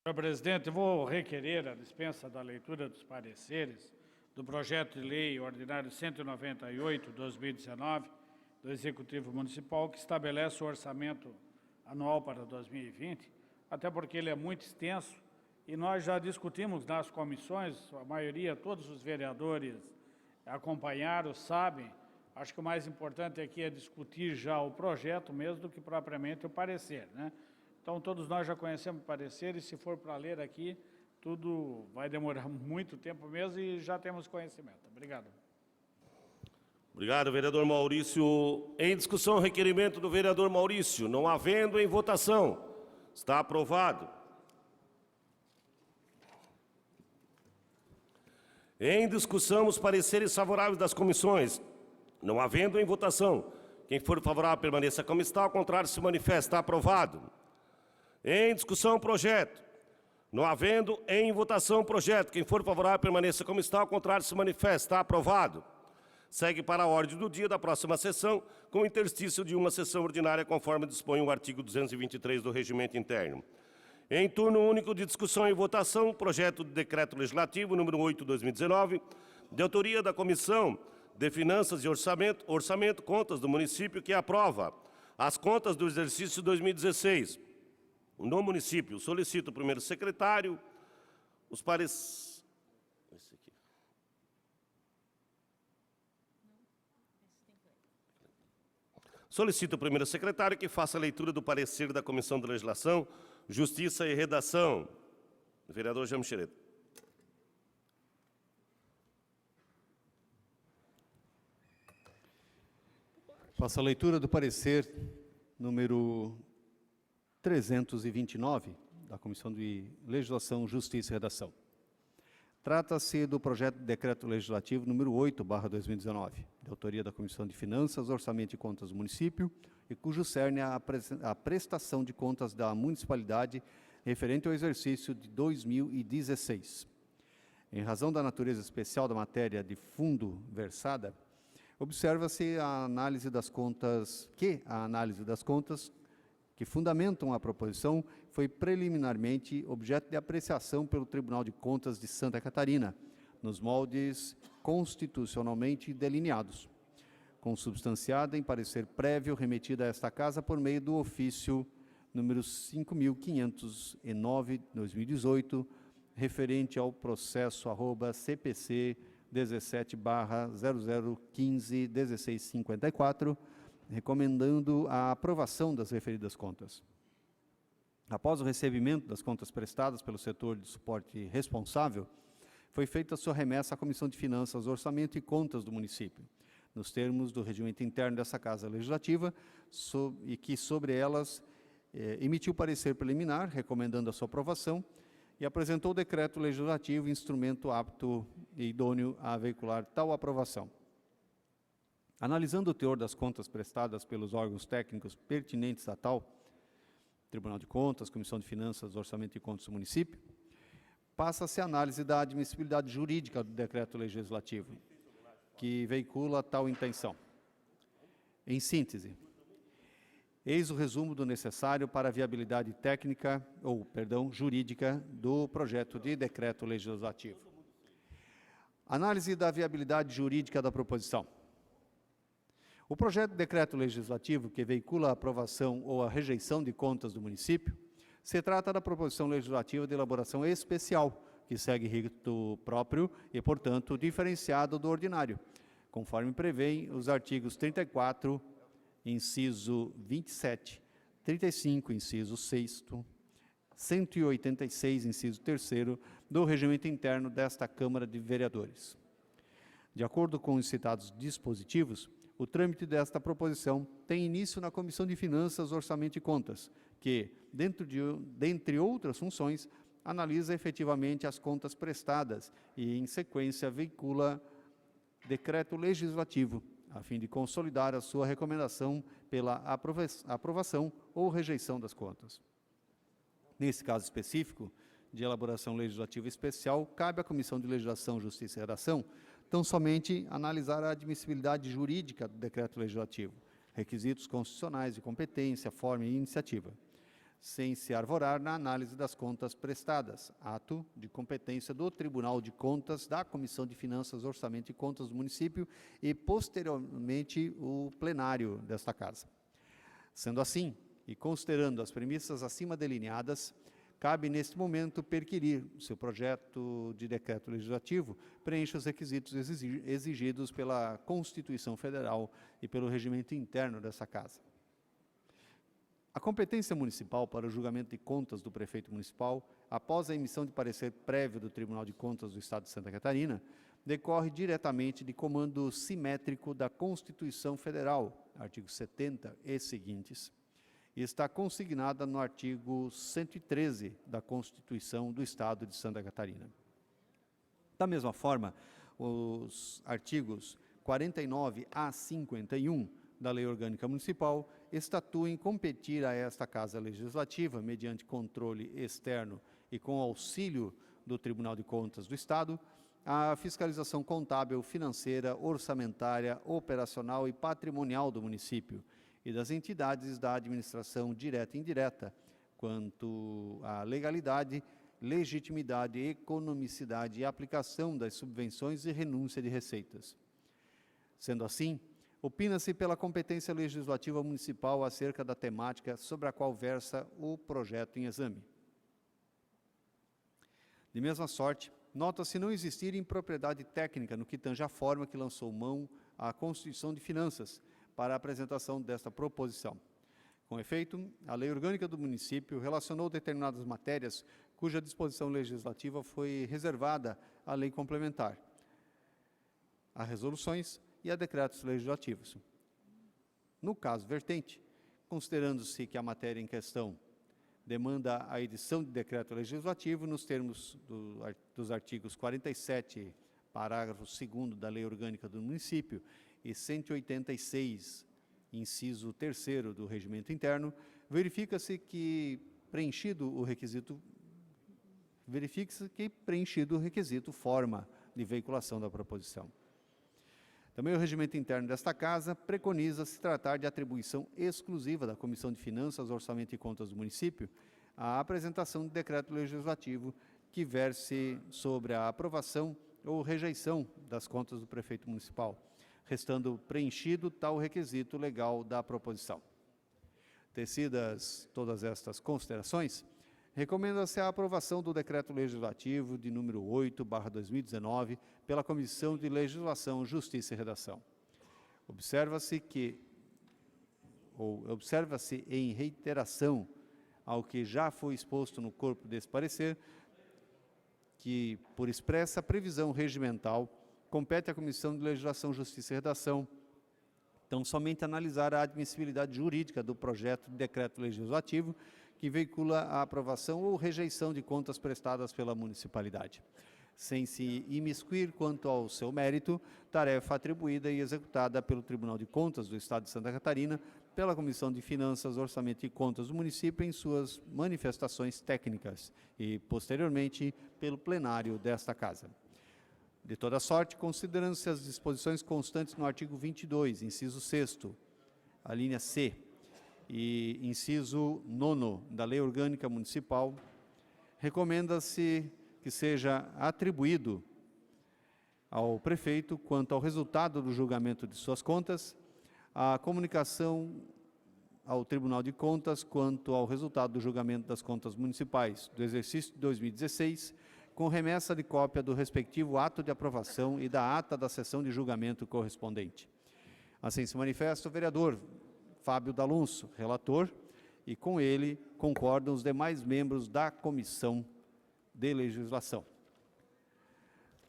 Senhor presidente, eu vou requerer a dispensa da leitura dos pareceres do projeto de lei ordinário 198/2019 do Executivo Municipal, que estabelece o orçamento anual para 2020, até porque ele é muito extenso e nós já discutimos nas comissões, a maioria, todos os vereadores acompanharam, sabem. Acho que o mais importante aqui é discutir já o projeto mesmo do que propriamente o parecer, né? Então, todos nós já conhecemos o parecer e, se for para ler aqui, tudo vai demorar muito tempo mesmo e já temos conhecimento. Obrigado. Obrigado, vereador Maurício. Em discussão, requerimento do vereador Maurício. Não havendo em votação. Está aprovado. Em discussão, os pareceres favoráveis das comissões. Não havendo em votação. Quem for favorável, permaneça como está. Ao contrário, se manifesta. Está aprovado. Em discussão, projeto. Não havendo em votação, projeto. Quem for favorável, permaneça como está. Ao contrário, se manifesta. Está aprovado. Segue para a ordem do dia da próxima sessão, com interstício de uma sessão ordinária, conforme dispõe o artigo 223 do Regimento Interno. Em turno único de discussão e votação, projeto de decreto legislativo número 8/2019, de autoria da Comissão de Finanças e Orçamento, Contas do Município, que aprova as contas do exercício 2016. No município, solicito o primeiro secretário, os pareceres... Solicito o primeiro secretário que faça a leitura do parecer da Comissão de Legislação, Justiça e Redação. Vereador Jaime Xereta. Faço a leitura do parecer número 329 da Comissão de Legislação, Justiça e Redação. Trata-se do projeto de decreto legislativo número 8/2019, de autoria da Comissão de Finanças, Orçamento e Contas do Município, e cujo cerne é a prestação de contas da municipalidade referente ao exercício de 2016. Em razão da natureza especial da matéria de fundo versada, observa-se a análise das contas que fundamentam a proposição foi preliminarmente objeto de apreciação pelo Tribunal de Contas de Santa Catarina, nos moldes constitucionalmente delineados, consubstanciada em parecer prévio remetido a esta Casa por meio do ofício número 5.509/2018, referente ao processo @CPC 17/0015-1654, recomendando a aprovação das referidas contas. Após o recebimento das contas prestadas pelo setor de suporte responsável, foi feita sua remessa à Comissão de Finanças, Orçamento e Contas do município, nos termos do regimento interno dessa Casa Legislativa, e que sobre elas emitiu parecer preliminar, recomendando a sua aprovação, e apresentou o decreto legislativo, instrumento apto e idôneo a veicular tal aprovação. Analisando o teor das contas prestadas pelos órgãos técnicos pertinentes a tal, Tribunal de Contas, Comissão de Finanças, Orçamento e Contas do município, passa-se a análise da admissibilidade jurídica do decreto legislativo, que veicula tal intenção. Em síntese, eis o resumo do necessário para a viabilidade técnica, jurídica do projeto de decreto legislativo. Análise da viabilidade jurídica da proposição. O projeto de decreto legislativo que veicula a aprovação ou a rejeição de contas do município se trata da proposição legislativa de elaboração especial, que segue rito próprio e, portanto, diferenciado do ordinário, conforme prevêem os artigos 34, inciso 27, 35, inciso 6º, 186, inciso 3º, do regimento interno desta Câmara de Vereadores. De acordo com os citados dispositivos, o trâmite desta proposição tem início na Comissão de Finanças, Orçamento e Contas, que, dentre outras funções, analisa efetivamente as contas prestadas e, em sequência, veicula decreto legislativo, a fim de consolidar a sua recomendação pela aprovação ou rejeição das contas. Nesse caso específico, de elaboração legislativa especial, cabe à Comissão de Legislação, Justiça e Redação tão somente analisar a admissibilidade jurídica do decreto legislativo, requisitos constitucionais de competência, forma e iniciativa, sem se arvorar na análise das contas prestadas, ato de competência do Tribunal de Contas, da Comissão de Finanças, Orçamento e Contas do município e, posteriormente, o plenário desta Casa. Sendo assim, e considerando as premissas acima delineadas, cabe, neste momento, perquirir se o projeto de decreto legislativo preenche os requisitos exigidos pela Constituição Federal e pelo regimento interno dessa Casa. A competência municipal para o julgamento de contas do prefeito municipal, após a emissão de parecer prévio do Tribunal de Contas do Estado de Santa Catarina, decorre diretamente de comando simétrico da Constituição Federal, artigo 70 e seguintes, e está consignada no artigo 113 da Constituição do Estado de Santa Catarina. Da mesma forma, os artigos 49 a 51 da Lei Orgânica Municipal estatuem competir a esta Casa Legislativa, mediante controle externo e com auxílio do Tribunal de Contas do Estado, a fiscalização contábil, financeira, orçamentária, operacional e patrimonial do município e das entidades da administração direta e indireta, quanto à legalidade, legitimidade, economicidade e aplicação das subvenções e renúncia de receitas. Sendo assim, opina-se pela competência legislativa municipal acerca da temática sobre a qual versa o projeto em exame. De mesma sorte, nota-se não existir impropriedade técnica no que tange à forma que lançou mão à Constituição de Finanças para a apresentação desta proposição. Com efeito, a Lei Orgânica do Município relacionou determinadas matérias cuja disposição legislativa foi reservada à lei complementar, a resoluções e a decretos legislativos. No caso vertente, considerando-se que a matéria em questão demanda a edição de decreto legislativo nos termos dos artigos 47, parágrafo 2º da Lei Orgânica do Município e 186, inciso 3º do Regimento Interno, verifica-se que preenchido o requisito forma de veiculação da proposição. Também o regimento interno desta Casa preconiza se tratar de atribuição exclusiva da Comissão de Finanças, Orçamento e Contas do Município a apresentação de decreto legislativo que verse sobre a aprovação ou rejeição das contas do prefeito municipal, restando preenchido tal requisito legal da proposição. Tecidas todas estas considerações, recomenda-se a aprovação do Decreto Legislativo de número 8/2019 pela Comissão de Legislação, Justiça e Redação. Observa-se em reiteração ao que já foi exposto no corpo desse parecer, que, por expressa previsão regimental, compete à Comissão de Legislação, Justiça e Redação, então, somente analisar a admissibilidade jurídica do projeto de decreto legislativo que veicula a aprovação ou rejeição de contas prestadas pela municipalidade, sem se imiscuir quanto ao seu mérito, tarefa atribuída e executada pelo Tribunal de Contas do Estado de Santa Catarina, pela Comissão de Finanças, Orçamento e Contas do município em suas manifestações técnicas e, posteriormente, pelo plenário desta Casa. De toda sorte, considerando-se as disposições constantes no artigo 22, inciso 6º, a linha C, e inciso 9º da Lei Orgânica Municipal, recomenda-se que seja atribuído ao prefeito, quanto ao resultado do julgamento de suas contas, a comunicação ao Tribunal de Contas quanto ao resultado do julgamento das contas municipais do exercício de 2016, com remessa de cópia do respectivo ato de aprovação e da ata da sessão de julgamento correspondente. Assim se manifesta o vereador Fábio D'Alonso, relator, e com ele concordam os demais membros da Comissão de Legislação.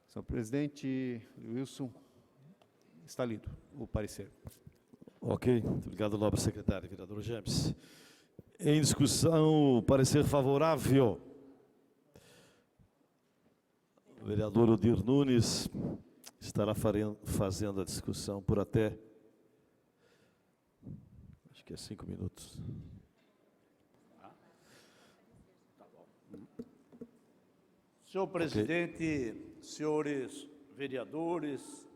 Senhor presidente, Wilson, está lido o parecer. Ok, muito obrigado, nobre secretário, vereador James. Em discussão, o parecer favorável. O vereador Odir Nunes estará fazendo a discussão por até, acho que é 5 minutos. Senhor presidente, senhores vereadores,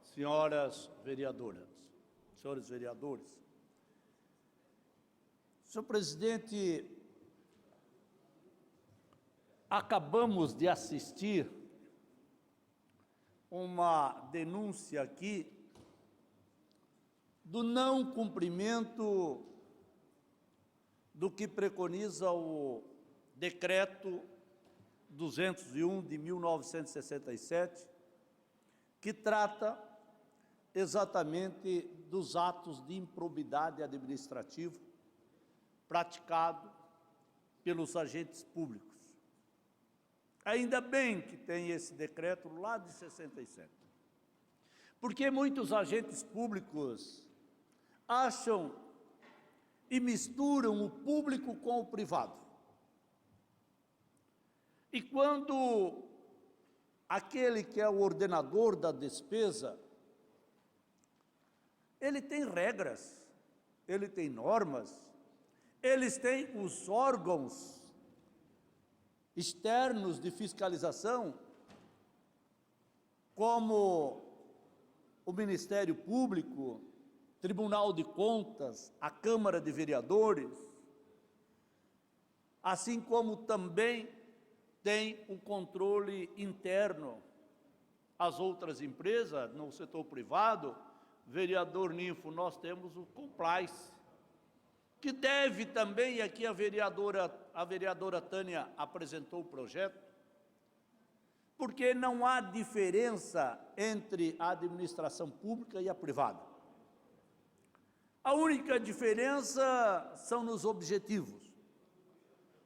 senhoras vereadoras, senhores vereadores. Senhor presidente, acabamos de assistir uma denúncia aqui do não cumprimento do que preconiza o decreto 201 de 1967, que trata exatamente dos atos de improbidade administrativa praticado pelos agentes públicos. Ainda bem que tem esse decreto lá de 67, porque muitos agentes públicos acham e misturam o público com o privado. E quando aquele que é o ordenador da despesa, ele tem regras, ele tem normas, eles têm os órgãos externos de fiscalização, como o Ministério Público, Tribunal de Contas, a Câmara de Vereadores, assim como também tem o controle interno. As outras empresas, no setor privado, vereador Ninfo, nós temos o Complice, que deve também, e aqui a vereadora Tânia apresentou o projeto, porque não há diferença entre a administração pública e a privada. A única diferença são nos objetivos.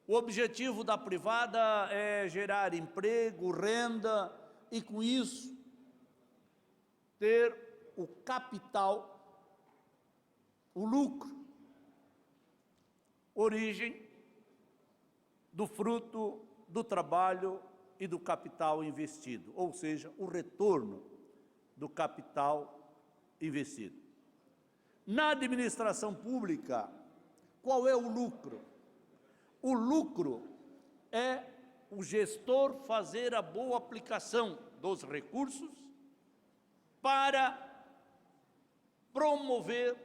O objetivo da privada é gerar emprego, renda e, com isso, ter o capital, o lucro, origem do fruto do trabalho e do capital investido, ou seja, o retorno do capital investido. Na administração pública, qual é o lucro? O lucro é o gestor fazer a boa aplicação dos recursos para promover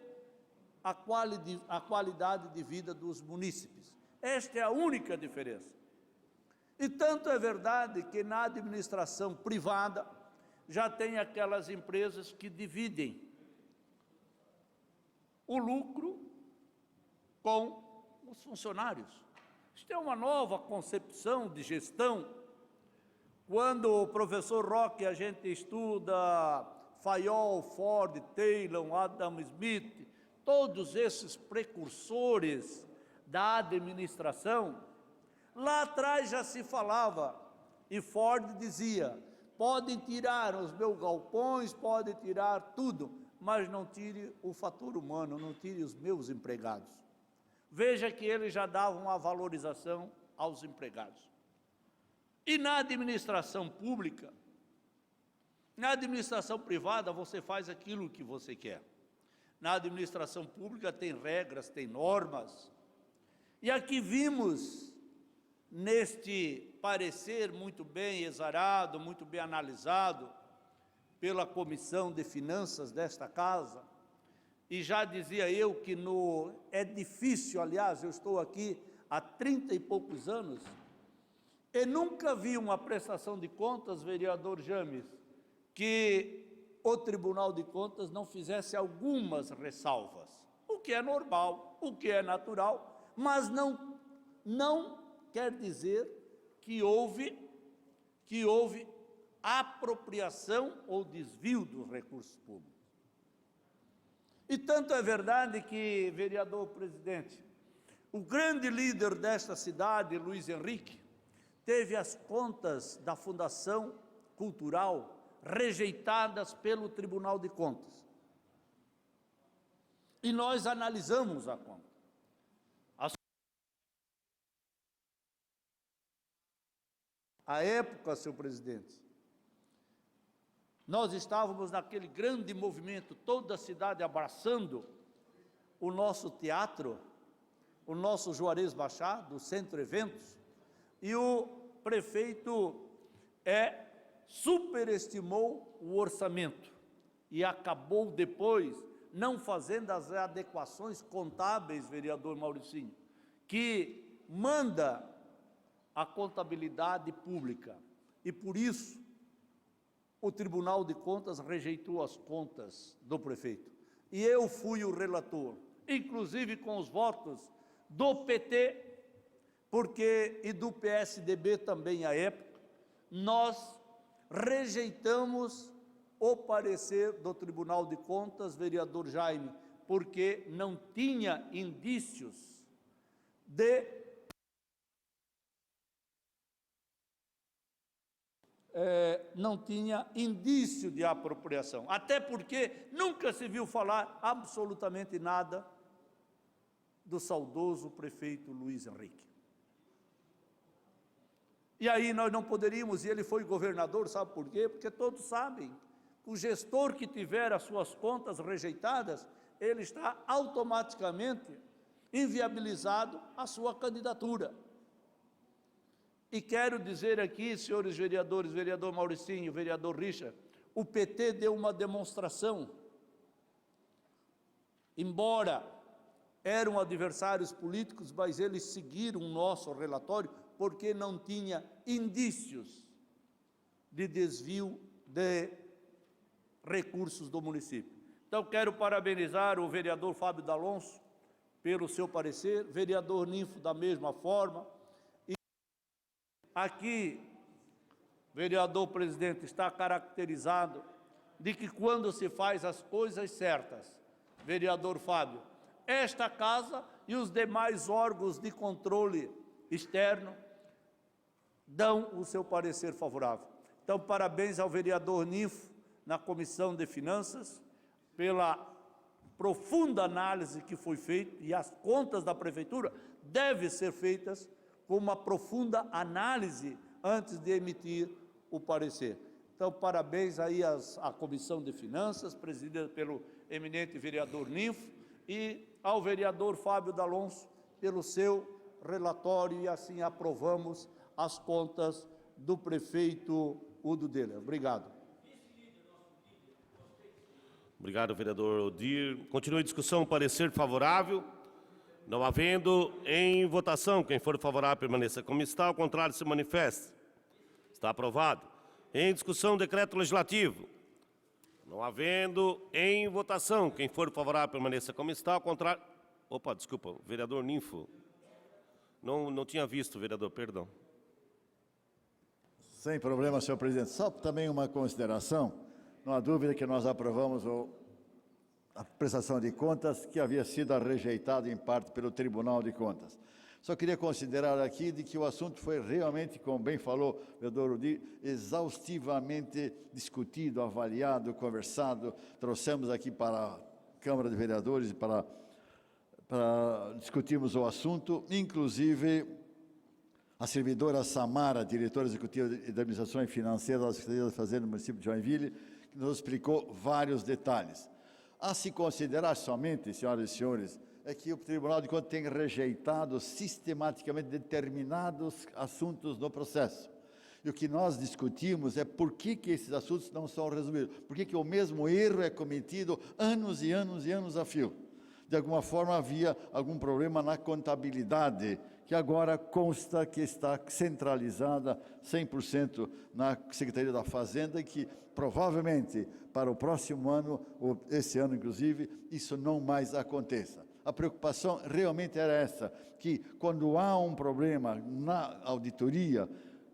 a qualidade de vida dos munícipes. Esta é a única diferença. E tanto é verdade que na administração privada já tem aquelas empresas que dividem o lucro com os funcionários. Isto é uma nova concepção de gestão. Quando o professor Roque, a gente estuda Fayol, Ford, Taylor, Adam Smith, todos esses precursores da administração, lá atrás já se falava, e Ford dizia, podem tirar os meus galpões, podem tirar tudo, mas não tire o fator humano, não tire os meus empregados. Veja que eles já davam uma valorização aos empregados. E na administração pública, na administração privada, você faz aquilo que você quer. Na administração pública tem regras, tem normas. E aqui vimos, neste parecer muito bem exarado, muito bem analisado pela Comissão de Finanças desta Casa, e já dizia eu que é difícil, aliás, eu estou aqui há 30 e poucos anos, e nunca vi uma prestação de contas, vereador James, que o Tribunal de Contas não fizesse algumas ressalvas, o que é normal, o que é natural, mas não quer dizer que houve apropriação ou desvio dos recursos públicos. E tanto é verdade que, vereador presidente, o grande líder desta cidade, Luiz Henrique, teve as contas da Fundação Cultural rejeitadas pelo Tribunal de Contas. E nós analisamos a conta. À época, senhor presidente, nós estávamos naquele grande movimento, toda a cidade abraçando o nosso teatro, o nosso Juarez Machado, o Centro Eventos, e o prefeito superestimou o orçamento e acabou depois não fazendo as adequações contábeis, vereador Mauricinho, que manda a contabilidade pública. E por isso o Tribunal de Contas rejeitou as contas do prefeito. E eu fui o relator, inclusive com os votos do PT, e do PSDB também à época, nós rejeitamos o parecer do Tribunal de Contas, vereador Jaime, porque não tinha indícios de apropriação, até porque nunca se viu falar absolutamente nada do saudoso prefeito Luiz Henrique. E aí nós não poderíamos, e ele foi governador, sabe por quê? Porque todos sabem, o gestor que tiver as suas contas rejeitadas, ele está automaticamente inviabilizado a sua candidatura. E quero dizer aqui, senhores vereadores, vereador Mauricinho, vereador Richard, o PT deu uma demonstração, embora eram adversários políticos, mas eles seguiram o nosso relatório, porque não tinha indícios de desvio de recursos do município. Então, quero parabenizar o vereador Fábio D'Alonso pelo seu parecer, vereador Ninfo da mesma forma. E aqui, vereador presidente, está caracterizado de que quando se faz as coisas certas, vereador Fábio, esta casa e os demais órgãos de controle externo dão o seu parecer favorável. Então, parabéns ao vereador Ninfo, na Comissão de Finanças, pela profunda análise que foi feita, e as contas da Prefeitura devem ser feitas com uma profunda análise antes de emitir o parecer. Então, parabéns aí à Comissão de Finanças, presidida pelo eminente vereador Ninfo, e ao vereador Fábio D'Alonso pelo seu relatório, e assim aprovamos as contas do prefeito Udo Deller. Obrigado. Obrigado, vereador Odir. Continua a discussão, parecer favorável. Não havendo em votação, quem for favorável permaneça como está, ao contrário se manifeste. Está aprovado. Em discussão, decreto legislativo. Não havendo em votação, quem for favorável permaneça como está, ao contrário... Opa, desculpa, vereador Ninfo. Não tinha visto, vereador, perdão. Sem problema, senhor presidente. Só também uma consideração. Não há dúvida que nós aprovamos a prestação de contas que havia sido rejeitada em parte pelo Tribunal de Contas. Só queria considerar aqui de que o assunto foi realmente, como bem falou o vereador Udir, exaustivamente discutido, avaliado, conversado. Trouxemos aqui para a Câmara de Vereadores para discutirmos o assunto, inclusive a servidora Samara, diretora executiva de Administração Financeira da Secretaria da Fazenda do município de Joinville, que nos explicou vários detalhes. A se considerar somente, senhoras e senhores, é que o Tribunal de Contas tem rejeitado sistematicamente determinados assuntos no processo. E o que nós discutimos é por que esses assuntos não são resolvidos, por que o mesmo erro é cometido anos e anos e anos a fio. De alguma forma havia algum problema na contabilidade, que agora consta que está centralizada 100% na Secretaria da Fazenda e que provavelmente para o próximo ano, ou esse ano inclusive, isso não mais aconteça. A preocupação realmente era essa, que quando há um problema na auditoria,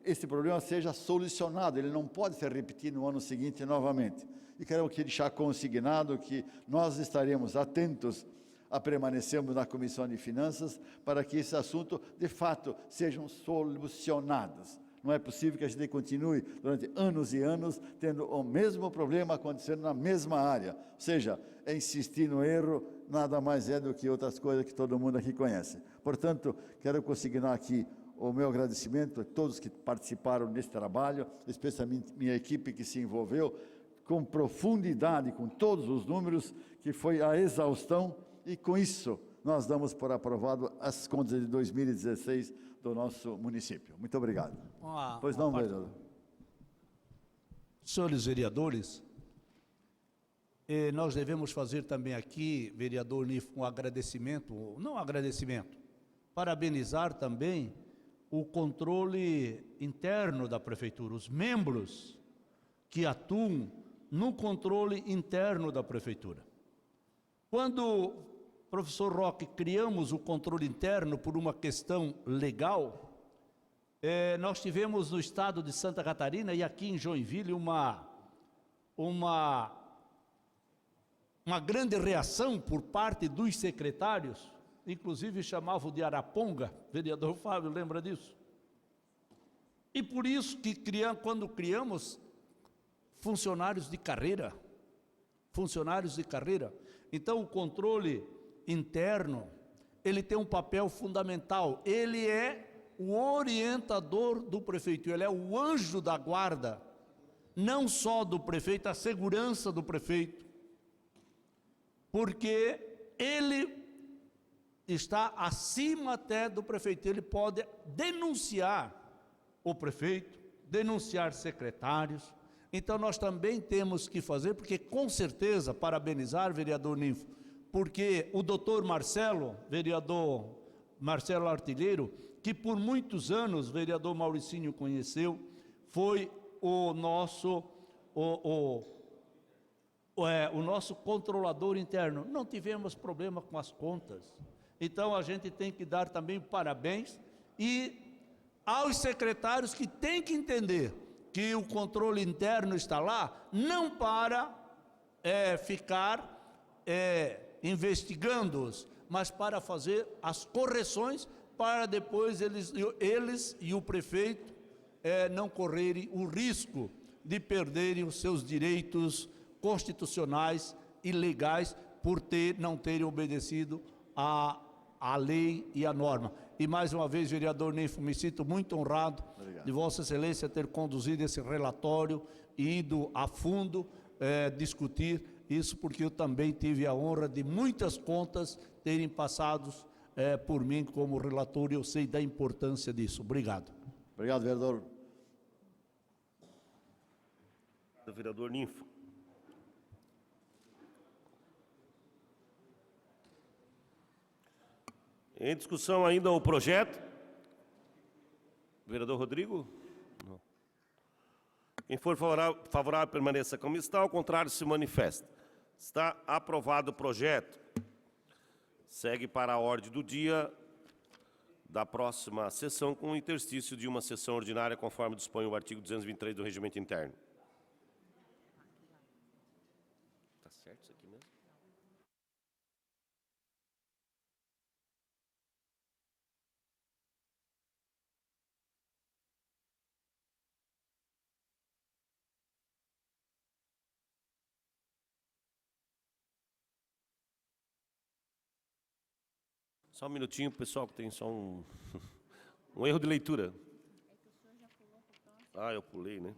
esse problema seja solucionado, ele não pode se repetir no ano seguinte novamente. E quero aqui deixar consignado que nós estaremos atentos a permanecermos na Comissão de Finanças para que esse assunto, de fato, sejam solucionados. Não é possível que a gente continue durante anos e anos tendo o mesmo problema acontecendo na mesma área. Ou seja, é insistir no erro, nada mais é do que outras coisas que todo mundo aqui conhece. Portanto, quero consignar aqui o meu agradecimento a todos que participaram desse trabalho, especialmente minha equipe que se envolveu com profundidade, com todos os números, que foi a exaustão. E com isso, nós damos por aprovado as contas de 2016 do nosso município. Muito obrigado. Pois não, vereador. Senhores vereadores, nós devemos fazer também aqui, vereador Ninfo, um agradecimento, não agradecimento, parabenizar também o controle interno da Prefeitura, os membros que atuam no controle interno da Prefeitura. Quando, professor Roque, criamos o controle interno por uma questão legal, nós tivemos no estado de Santa Catarina e aqui em Joinville uma grande reação por parte dos secretários, inclusive chamavam de Araponga, vereador Fábio, lembra disso? E por isso que quando criamos funcionários de carreira, então o controle interno, ele tem um papel fundamental, ele é o orientador do prefeito, ele é o anjo da guarda, não só do prefeito, a segurança do prefeito, porque ele está acima até do prefeito, ele pode denunciar o prefeito, denunciar secretários. Então nós também temos que fazer, porque com certeza, parabenizar vereador Ninfo, porque o doutor Marcelo, vereador Marcelo Artilheiro, que por muitos anos o vereador Mauricinho conheceu, foi o nosso o nosso controlador interno. Não tivemos problema com as contas. Então, a gente tem que dar também parabéns e aos secretários que têm que entender que o controle interno está lá, não para ficar investigando-os, mas para fazer as correções, para depois eles e o prefeito não correrem o risco de perderem os seus direitos constitucionais e legais por não terem obedecido a lei e a norma. E mais uma vez, vereador Ninfo, me sinto muito honrado de Vossa Excelência ter conduzido esse relatório e ido a fundo discutir isso, porque eu também tive a honra de muitas contas terem passado por mim como relator, e eu sei da importância disso. Obrigado. Obrigado, vereador. Vereador Ninfo. Em discussão ainda o projeto. Vereador Rodrigo? Não. Quem for favorável permaneça como está, ao contrário se manifesta. Está aprovado o projeto. Segue para a ordem do dia da próxima sessão com o interstício de uma sessão ordinária, conforme dispõe o artigo 223 do Regimento Interno. Está certo isso aqui mesmo? Só um minutinho, pessoal, que tem só um erro de leitura. Ah, eu pulei, né?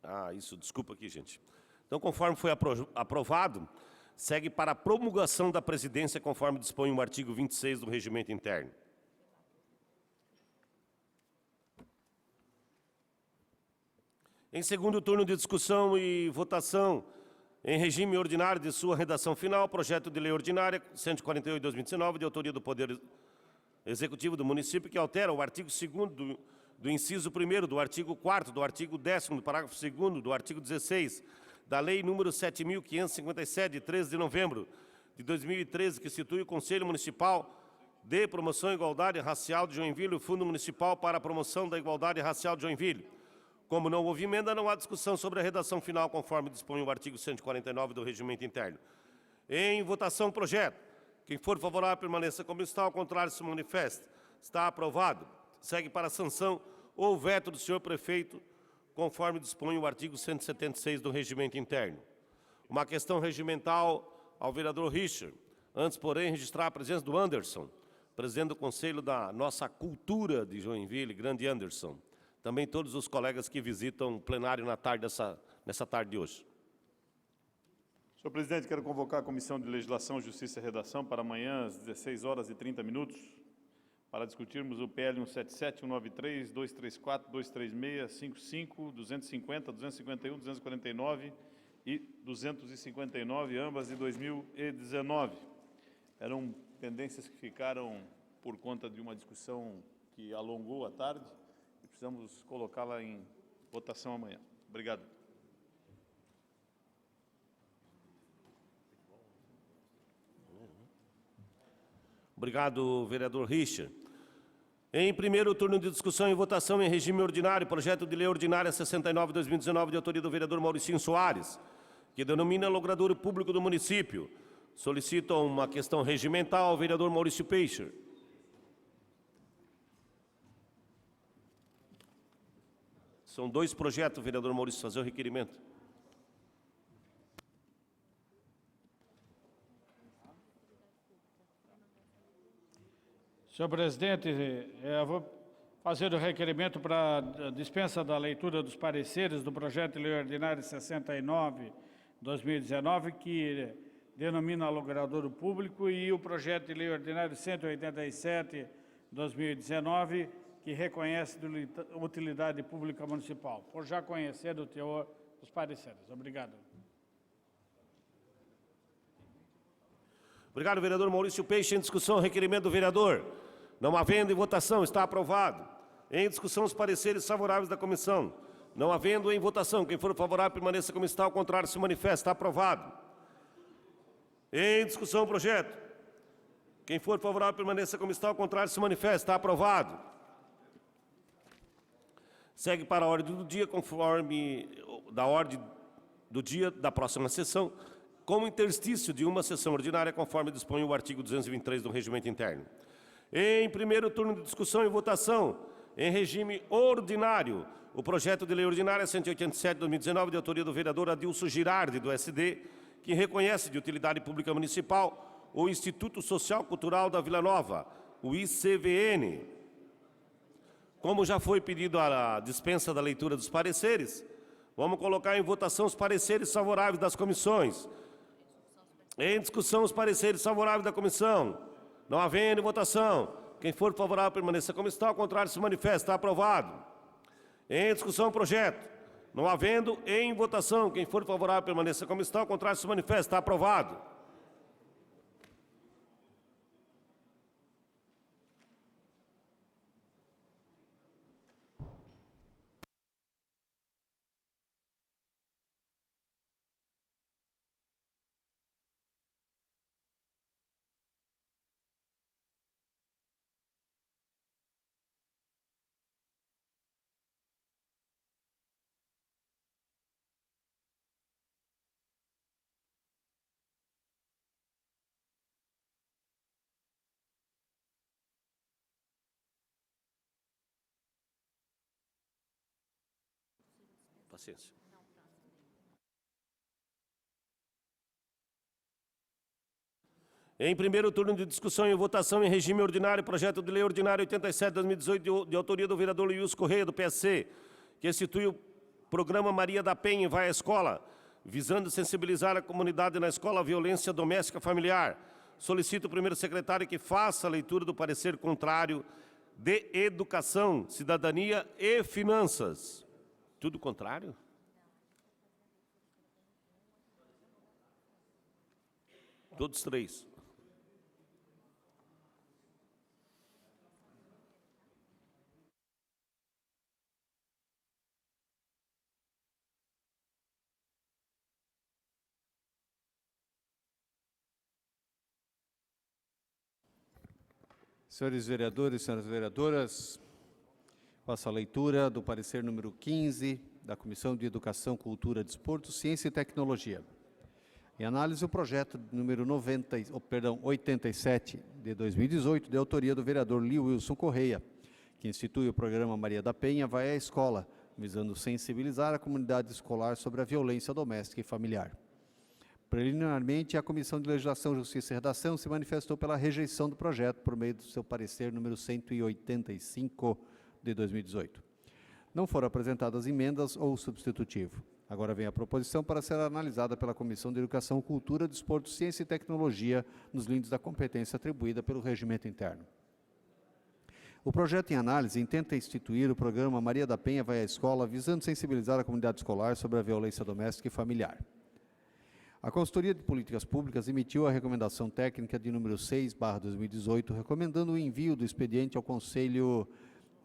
Ah, isso, desculpa aqui, gente. Então, conforme foi aprovado, segue para a promulgação da presidência, conforme dispõe o artigo 26 do Regimento Interno. Em segundo turno de discussão e votação, em regime ordinário de sua redação final, projeto de lei ordinária 148/2019, de autoria do Poder Executivo do município, que altera o artigo 2º do inciso 1º, do artigo 4º, do artigo 10º, do parágrafo 2º, do artigo 16, da Lei número 7.557, de 13 de novembro de 2013, que institui o Conselho Municipal de Promoção e Igualdade Racial de Joinville e o Fundo Municipal para a Promoção da Igualdade Racial de Joinville. Como não houve emenda, não há discussão sobre a redação final, conforme dispõe o artigo 149 do Regimento Interno. Em votação, o projeto. Quem for favorável, permaneça como está, ao contrário, se manifesta. Está aprovado. Segue para a sanção ou veto do senhor prefeito, conforme dispõe o artigo 176 do Regimento Interno. Uma questão regimental ao vereador Richard. Antes, porém, registrar a presença do Anderson, presidente do Conselho da nossa cultura de Joinville, grande Anderson. Também todos os colegas que visitam o plenário nessa tarde de hoje. Senhor presidente, quero convocar a Comissão de Legislação, Justiça e Redação para amanhã às 16h30, para discutirmos o PL 177, 193, 234, 236, 55, 250, 251, 249 e 259, ambas de 2019. Eram pendências que ficaram por conta de uma discussão que alongou a tarde. Precisamos colocá-la em votação amanhã. Obrigado. Obrigado, vereador Richard. Em primeiro turno de discussão e votação em regime ordinário, projeto de lei ordinária 69/2019, de autoria do vereador Mauricinho Soares, que denomina logradouro público do município. Solicitam uma questão regimental ao vereador Maurício Peixer. São dois projetos, vereador Maurício, fazer o requerimento. Senhor presidente, eu vou fazer o requerimento para a dispensa da leitura dos pareceres do projeto de lei ordinário 69/2019, que denomina logradouro público, e o projeto de lei ordinário 187/2019, que reconhece utilidade pública municipal, por já conhecer o teor dos pareceres. Obrigado. Obrigado, vereador Maurício Peixe. Em discussão, requerimento do vereador. Não havendo em votação, está aprovado. Em discussão, os pareceres favoráveis da comissão. Não havendo em votação, quem for favorável permaneça como está, ao contrário se manifesta. Está aprovado. Em discussão o projeto. Quem for favorável permaneça como está, ao contrário se manifesta. Está aprovado. Segue para a ordem do dia, conforme da ordem do dia da próxima sessão, como interstício de uma sessão ordinária, conforme dispõe o artigo 223 do Regimento Interno. Em primeiro turno de discussão e votação, em regime ordinário, o projeto de lei ordinária 187/2019, de autoria do vereador Adilson Girardi, do SD, que reconhece de utilidade pública municipal o Instituto Social Cultural da Vila Nova, o ICVN. Como já foi pedido a dispensa da leitura dos pareceres, vamos colocar em votação os pareceres favoráveis das comissões. Em discussão, os pareceres favoráveis da comissão. Não havendo votação, quem for favorável permaneça como está, ao contrário se manifesta. Está aprovado. Em discussão, o projeto. Não havendo em votação, quem for favorável permaneça como está, ao contrário se manifesta. Está aprovado. Paciência. Em primeiro turno de discussão e votação em regime ordinário, projeto de lei ordinário 87/2018, de autoria do vereador Luiz Correia, do PSC, que institui o programa Maria da Penha Vai à Escola, visando sensibilizar a comunidade na escola à violência doméstica familiar. Solicito o primeiro secretário que faça a leitura do parecer contrário de Educação, Cidadania e Finanças. Tudo contrário? Todos três. Senhores vereadores, senhoras vereadoras, faço a leitura do parecer número 15 da Comissão de Educação, Cultura, Desporto, Ciência e Tecnologia. Em análise, o projeto número 87 de 2018, de autoria do vereador Wilson Correia, que institui o programa Maria da Penha Vai à Escola, visando sensibilizar a comunidade escolar sobre a violência doméstica e familiar. Preliminarmente, a Comissão de Legislação, Justiça e Redação se manifestou pela rejeição do projeto por meio do seu parecer número 185 de 2018. Não foram apresentadas emendas ou substitutivo. Agora vem a proposição para ser analisada pela Comissão de Educação, Cultura, Desporto, Ciência e Tecnologia nos limites da competência atribuída pelo Regimento Interno. O projeto em análise intenta instituir o programa Maria da Penha Vai à Escola, visando sensibilizar a comunidade escolar sobre a violência doméstica e familiar. A Consultoria de Políticas Públicas emitiu a recomendação técnica de número 6/2018, recomendando o envio do expediente ao Conselho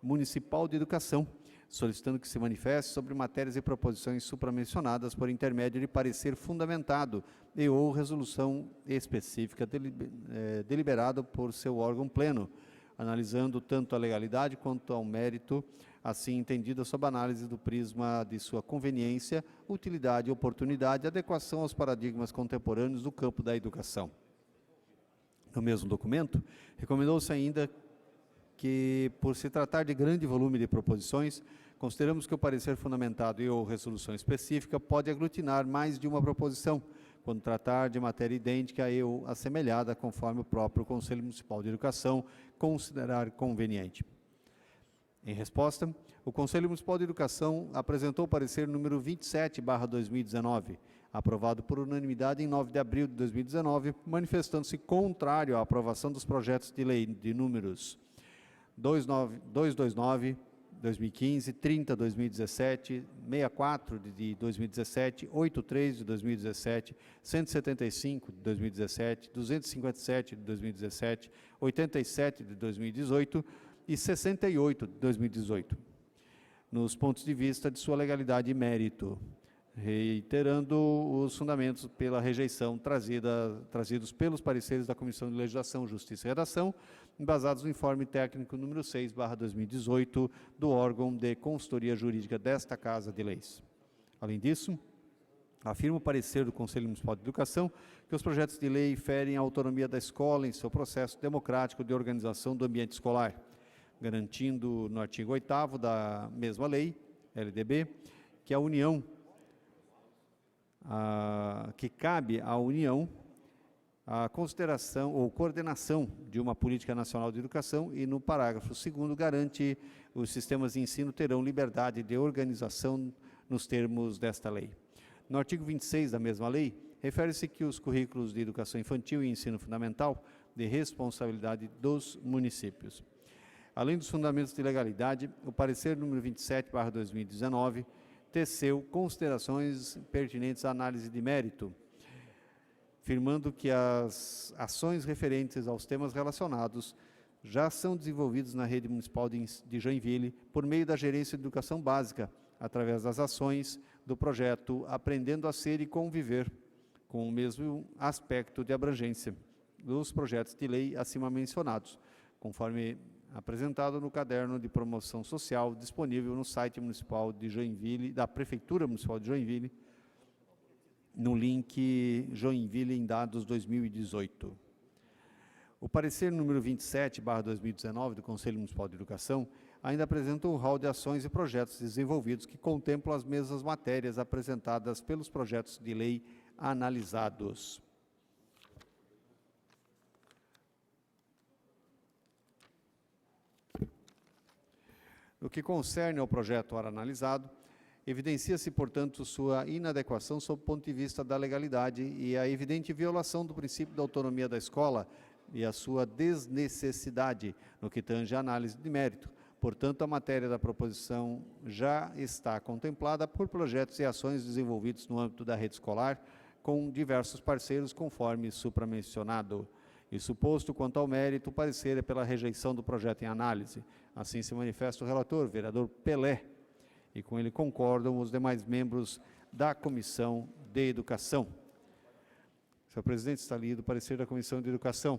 Municipal de Educação, solicitando que se manifeste sobre matérias e proposições supramencionadas por intermédio de parecer fundamentado e ou resolução específica deliberada por seu órgão pleno, analisando tanto a legalidade quanto ao mérito, assim entendida sob análise do prisma de sua conveniência, utilidade, oportunidade e adequação aos paradigmas contemporâneos do campo da educação. No mesmo documento, recomendou-se ainda que, por se tratar de grande volume de proposições, consideramos que o parecer fundamentado e ou resolução específica pode aglutinar mais de uma proposição, quando tratar de matéria idêntica e ou assemelhada, conforme o próprio Conselho Municipal de Educação considerar conveniente. Em resposta, o Conselho Municipal de Educação apresentou o parecer número 27/2019, aprovado por unanimidade em 9 de abril de 2019, manifestando-se contrário à aprovação dos projetos de lei de números 229, 2015, 30, 2017, 64 de 2017, 83 de 2017, 175 de 2017, 257 de 2017, 87 de 2018 e 68 de 2018, nos pontos de vista de sua legalidade e mérito. reiterando os fundamentos pela rejeição trazidos pelos pareceres da Comissão de Legislação, Justiça e Redação, embasados no informe técnico número 6/2018 do órgão de consultoria jurídica desta Casa de Leis. Além disso, afirma o parecer do Conselho Municipal de Educação que os projetos de lei ferem a autonomia da escola em seu processo democrático de organização do ambiente escolar, garantindo no artigo 8º da mesma lei, LDB, que a União, que cabe à União a consideração ou coordenação de uma política nacional de educação e, no parágrafo 2º, garante os sistemas de ensino terão liberdade de organização nos termos desta lei. No artigo 26 da mesma lei, refere-se que os currículos de educação infantil e ensino fundamental de responsabilidade dos municípios. Além dos fundamentos de legalidade, o parecer número 27/2019 teceu considerações pertinentes à análise de mérito, afirmando que as ações referentes aos temas relacionados já são desenvolvidas na rede municipal de Joinville por meio da Gerência de Educação Básica, através das ações do projeto Aprendendo a Ser e Conviver, com o mesmo aspecto de abrangência dos projetos de lei acima mencionados, conforme apresentado no caderno de promoção social disponível no site municipal de Joinville, da Prefeitura Municipal de Joinville, no link Joinville em Dados 2018. O parecer número 27/2019 do Conselho Municipal de Educação ainda apresenta um rol de ações e projetos desenvolvidos que contemplam as mesmas matérias apresentadas pelos projetos de lei analisados. No que concerne ao projeto ora analisado, evidencia-se, portanto, sua inadequação sob o ponto de vista da legalidade e a evidente violação do princípio da autonomia da escola e a sua desnecessidade no que tange à análise de mérito. Portanto, a matéria da proposição já está contemplada por projetos e ações desenvolvidos no âmbito da rede escolar com diversos parceiros, conforme supramencionado. Isso posto, quanto ao mérito, o parecer é pela rejeição do projeto em análise. Assim se manifesta o relator, vereador Pelé, e com ele concordam os demais membros da Comissão de Educação. Senhor presidente, está lido o parecer da Comissão de Educação.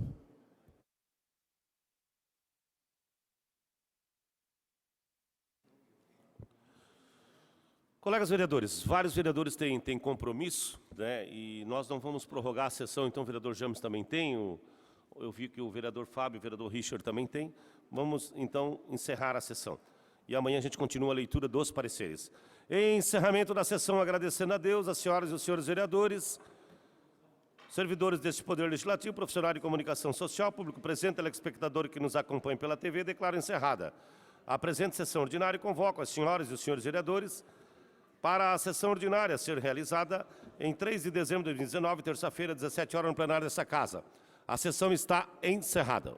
Colegas vereadores, vários vereadores têm compromisso, né, e nós não vamos prorrogar a sessão, então o vereador James também tem, eu vi que o vereador Fábio e o vereador Richard também tem. Vamos, então, encerrar a sessão. E amanhã a gente continua a leitura dos pareceres. Em encerramento da sessão, agradecendo a Deus, as senhoras e os senhores vereadores, servidores deste Poder Legislativo, profissionais de comunicação social, público presente, telespectador que nos acompanha pela TV, declaro encerrada a presente sessão ordinária e convoco as senhoras e os senhores vereadores para a sessão ordinária a ser realizada em 3 de dezembro de 2019, terça-feira, 17 horas, no plenário dessa Casa. A sessão está encerrada.